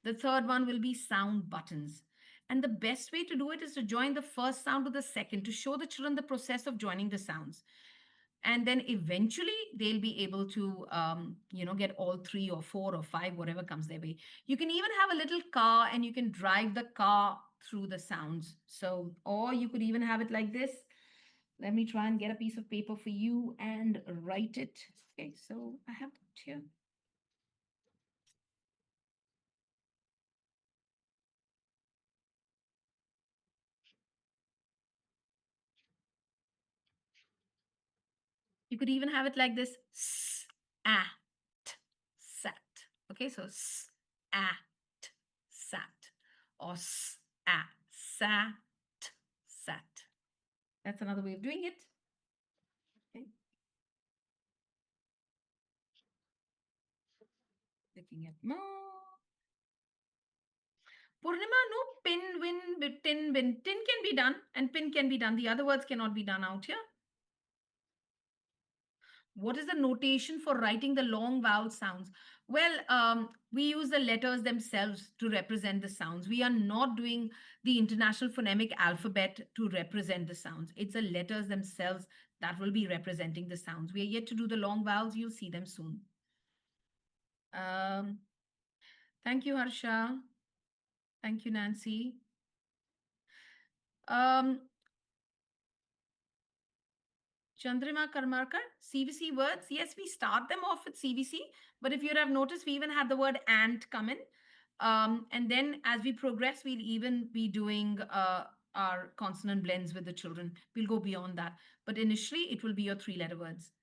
The third one will be sound buttons. And the best way to do it is to join the first sound to the second to show the children the process of joining the sounds. And then eventually they'll be able to, get all 3 or 4 or 5, whatever comes their way. You can even have a little car and you can drive the car through the sounds. So, or you could even have it like this. Let me try and get a piece of paper for you and write it. Okay, so I have it here. You could even have it like this, s, at, sat. Okay, so s, at, sat, or s, at, sat, sat. That's another way of doing it. Okay. looking at more. Purnima, no pin, win, tin, bin. Tin can be done and pin can be done. The other words cannot be done out here. What is the notation for writing the long vowel sounds? Well, we use the letters themselves to represent the sounds. We are not doing the International Phonemic Alphabet to represent the sounds. It's the letters themselves that will be representing the sounds. We are yet to do the long vowels. You'll see them soon. Thank you, Harsha. Thank you, Nancy. Chandrima Karmarkar, CVC words. Yes, we start them off with CVC, but if you have noticed, we even had the word and come in. And then as we progress, we'll even be doing our consonant blends with the children. We'll go beyond that. But initially, it will be your three-letter words.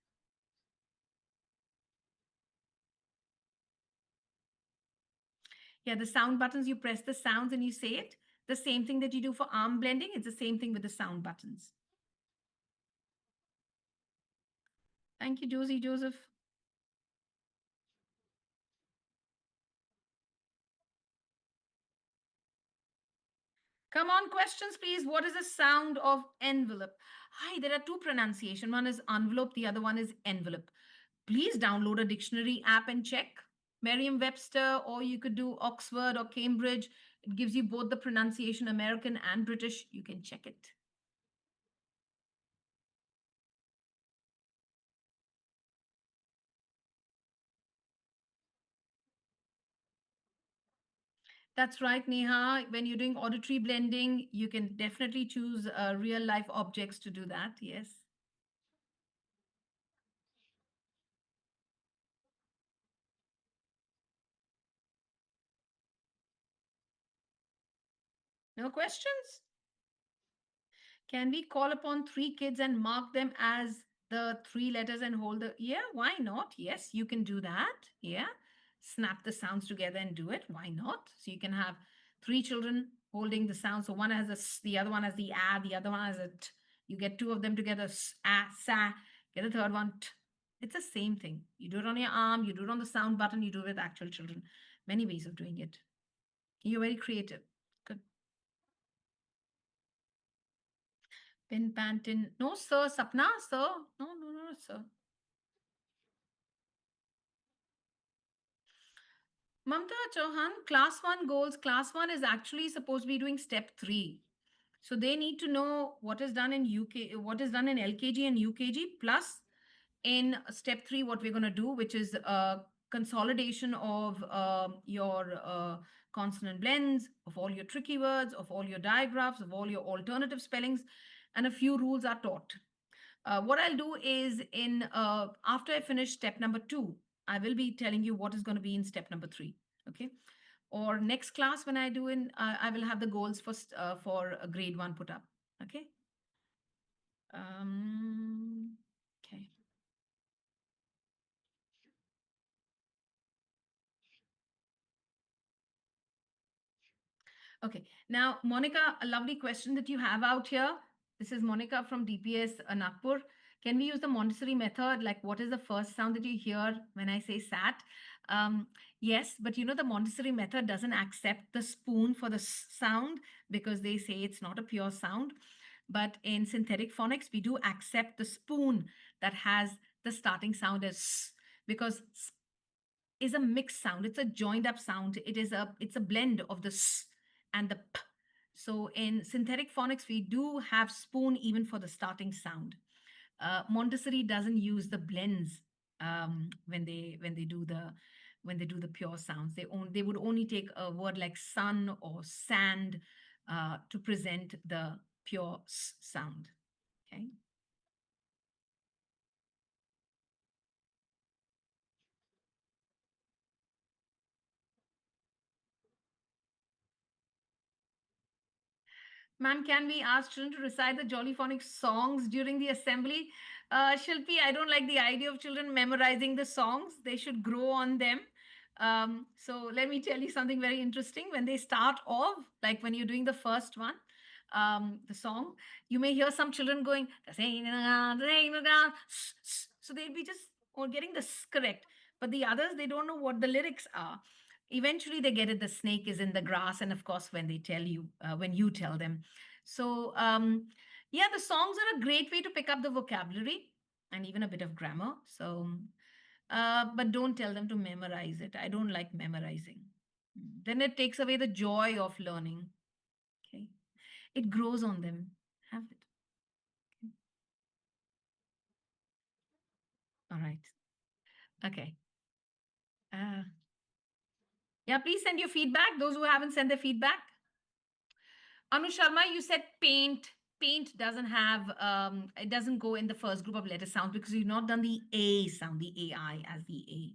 Yeah, the sound buttons, you press the sounds and you say it. The same thing that you do for arm blending, it's the same thing with the sound buttons. Thank you, Josie Joseph. Come on, questions, please. What is the sound of envelope? Hi, there are two pronunciation. One is envelope, the other one is envelope. Please download a dictionary app and check. Merriam-Webster, or you could do Oxford or Cambridge. It gives you both the pronunciation, American and British. You can check it. That's right, Neha. When you're doing auditory blending, you can definitely choose real life objects to do that. Yes. No questions? Can we call upon three kids and mark them as the three letters and hold the, yeah, why not? Yes, you can do that. Yeah. Snap the sounds together and do it. Why not? So you can have three children holding the sound. So one has a s, the other one has the a, the other one has a t. You get two of them together, s, a, sa, get the third one, t. It's the same thing. You do it on your arm, you do it on the sound button, you do it with actual children. Many ways of doing it. You're very creative. Good. Pin, pan, tin. No, sir. Sapna, sir. No, no, no, sir. Mamta Chauhan, class 1 goals. Class 1 is actually supposed to be doing step 3. So they need to know what is done in UK, what is done in LKG and UKG, plus in step 3, what we're going to do, which is consolidation of your consonant blends, of all your tricky words, of all your digraphs, of all your alternative spellings, and a few rules are taught. What I'll do is in after I finish step number 2, I will be telling you what is going to be in step number 3. Okay. Or next class when I do in, I will have the goals for a grade 1 put up. Okay. Okay. Okay. Now, Monica, a lovely question that you have out here. This is Monica from DPS Nagpur. Can we use the Montessori method? Like, what is the first sound that you hear when I say sat? Yes, but you know, the Montessori method doesn't accept the spoon for the sound because they say it's not a pure sound. But in synthetic phonics, we do accept the spoon that has the starting sound as s, because is a mixed sound. It's a joined up sound. It's a blend of the s and the p. So in synthetic phonics, we do have spoon even for the starting sound. Montessori doesn't use the blends when they do the pure sounds. They would only take a word like sun or sand to present the pure s sound. Okay. Ma'am, can we ask children to recite the Jollyphonic songs during the assembly? Shilpi, I don't like the idea of children memorizing the songs. They should grow on them. So let me tell you something very interesting. When they start off, like when you're doing the first one, the song, you may hear some children going, so they'll be just or getting this correct. But the others, they don't know what the lyrics are. Eventually, they get it. The snake is in the grass, and of course, when they tell you, when you tell them. So, yeah, the songs are a great way to pick up the vocabulary and even a bit of grammar. So, but don't tell them to memorize it. I don't like memorizing. Then it takes away the joy of learning. Okay, it grows on them. Have it. Okay. All right. Okay. Uh, yeah, please send your feedback. Those who haven't sent their feedback. Anu Sharma, you said paint. Paint doesn't have, it doesn't go in the first group of letter sounds because you've not done the A sound, the AI as the A.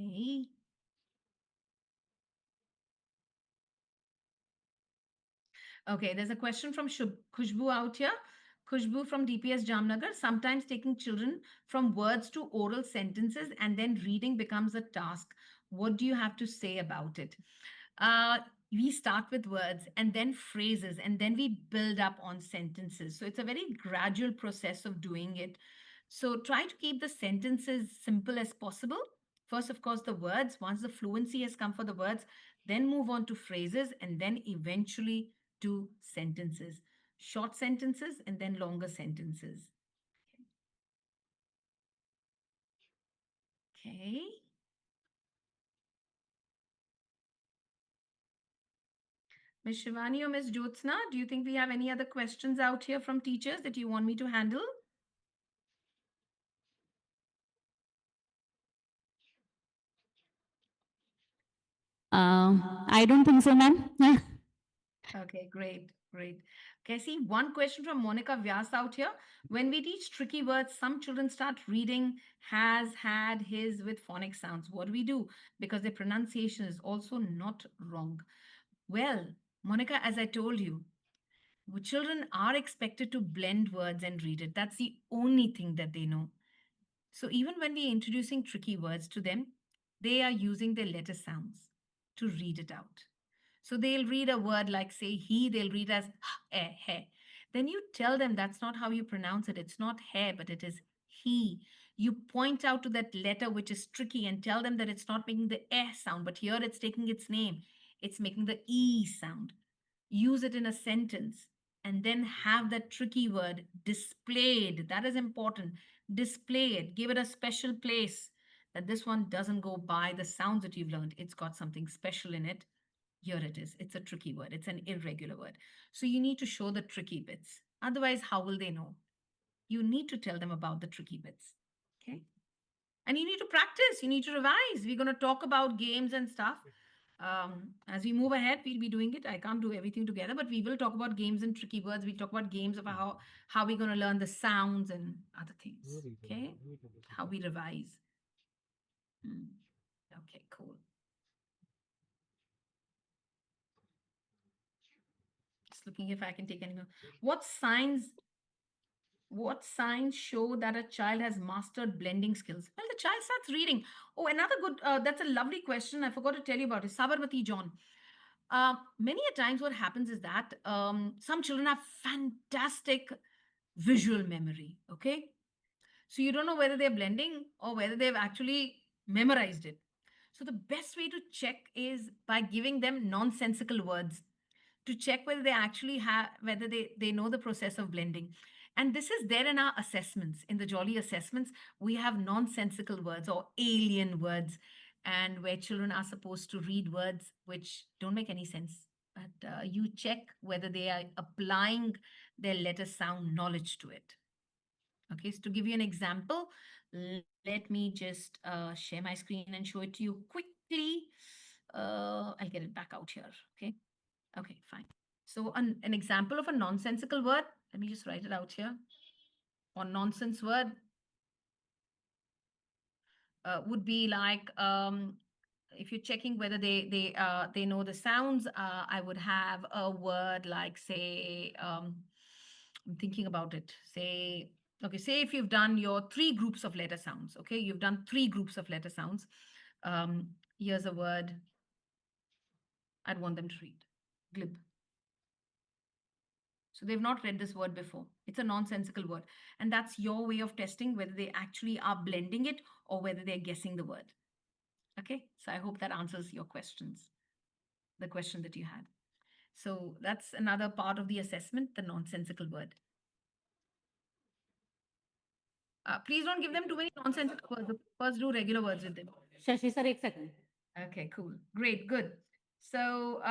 A. Okay, there's a question from Khushbu out here. Khushbu from DPS Jamnagar. Sometimes taking children from words to oral sentences and then reading becomes a task. What do you have to say about it? We start with words and then phrases, and then we build up on sentences. So it's a very gradual process of doing it. So try to keep the sentences simple as possible. First, of course, the words. Once the fluency has come for the words, then move on to phrases, and then eventually to sentences. Short sentences and then longer sentences. Okay. Ms. Shivani or Ms. Jyotsna, do you think we have any other questions out here from teachers that you want me to handle? I don't think so, ma'am. Okay, great, great. Okay, I see one question from Monica Vyas out here. When we teach tricky words, some children start reading has, had, his with phonic sounds. What do we do? Because their pronunciation is also not wrong. Well, Monica, as I told you, children are expected to blend words and read it. That's the only thing that they know. So even when we're introducing tricky words to them, they are using their letter sounds to read it out. So they'll read a word like, say, he, they'll read as he. Then you tell them that's not how you pronounce it. It's not he, but it is he. You point out to that letter which is tricky and tell them that it's not making the sound, but here it's taking its name. It's making the e sound. Use it in a sentence and then have that tricky word displayed. That is important. Display it, give it a special place that this one doesn't go by the sounds that you've learned. It's got something special in it. Here it is. It's a tricky word. It's an irregular word. So you need to show the tricky bits. Otherwise, how will they know? You need to tell them about the tricky bits. Okay. And you need to practice. You need to revise. We're going to talk about games and stuff. As we move ahead, we'll be doing it. I can't do everything together, but we will talk about games and tricky words. We'll talk about games of how we're going to learn the sounds and other things. Okay. How we revise. Okay, cool. Just looking if I can take any more. What signs show that a child has mastered blending skills? Well, the child starts reading. Oh, another good, that's a lovely question. I forgot to tell you about it. Sabarmati John. Many a times what happens is that some children have fantastic visual memory. Okay. So you don't know whether they're blending or whether they've actually memorized it. So the best way to check is by giving them nonsensical words to check whether they actually have whether they know the process of blending. And this is there in our assessments. In the Jolly assessments, we have nonsensical words or alien words, and where children are supposed to read words which don't make any sense. But you check whether they are applying their letter sound knowledge to it. Okay, so to give you an example, let me just share my screen and show it to you quickly. I'll get it back out here. Okay, fine. So an example of a nonsensical word, let me just write it out here. Or nonsense word would be like if you're checking whether they know the sounds. I would have a word like, say, I'm thinking about it. Say, okay, say if you've done your 3 groups of letter sounds. Okay, you've done 3 groups of letter sounds. Here's a word I'd want them to read: glib. So they've not read this word before. It's a nonsensical word. And that's your way of testing whether they actually are blending it or whether they're guessing the word. Okay, so I hope that answers your questions, the question that you had. So that's another part of the assessment, the nonsensical word. Please don't give them too many nonsensical words. First, do regular words with them. Shashi sir, एक second. Okay, cool. Great, good. So,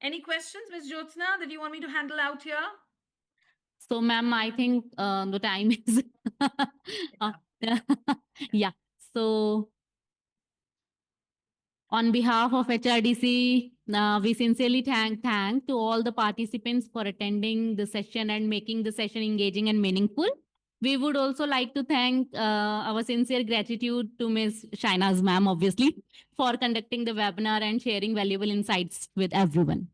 any questions, Ms. Jyotsna, that you want me to handle out here? So, ma'am, I think the time is. Yeah. So, on behalf of HRDC, we sincerely thank to all the participants for attending the session and making the session engaging and meaningful. We would also like to thank our sincere gratitude to Ms. Shainaz ma'am, obviously, for conducting the webinar and sharing valuable insights with everyone.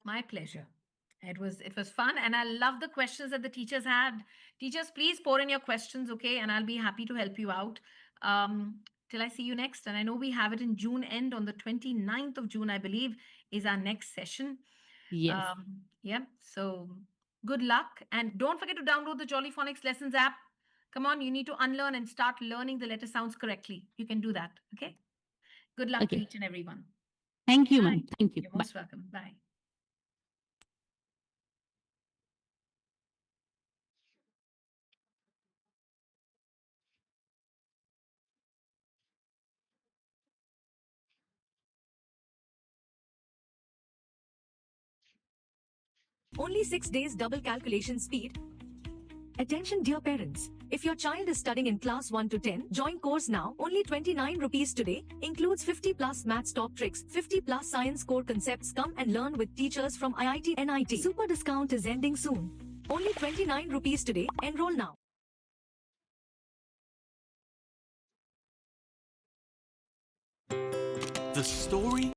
My pleasure. It was fun, and I love the questions that the teachers had. Teachers, please pour in your questions, okay? And I'll be happy to help you out. Till I see you next. And I know we have it in June end on the 29th of June, I believe, is our next session. Yes. Yeah. So good luck. And don't forget to download the Jolly Phonics Lessons app. Come on, you need to unlearn and start learning the letter sounds correctly. You can do that. Okay. Good luck to Okay. each and everyone. Thank you, Bye. ma'am. Thank you. You're Bye. most welcome. Bye. Only 6 days double calculation speed. Attention dear parents. If your child is studying in class 1 to 10, join course now. Only 29 rupees today. Includes 50 plus maths top tricks, 50 plus science core concepts. Come and learn with teachers from IIT NIT. Super discount is ending soon. Only 29 rupees today. Enroll now. The story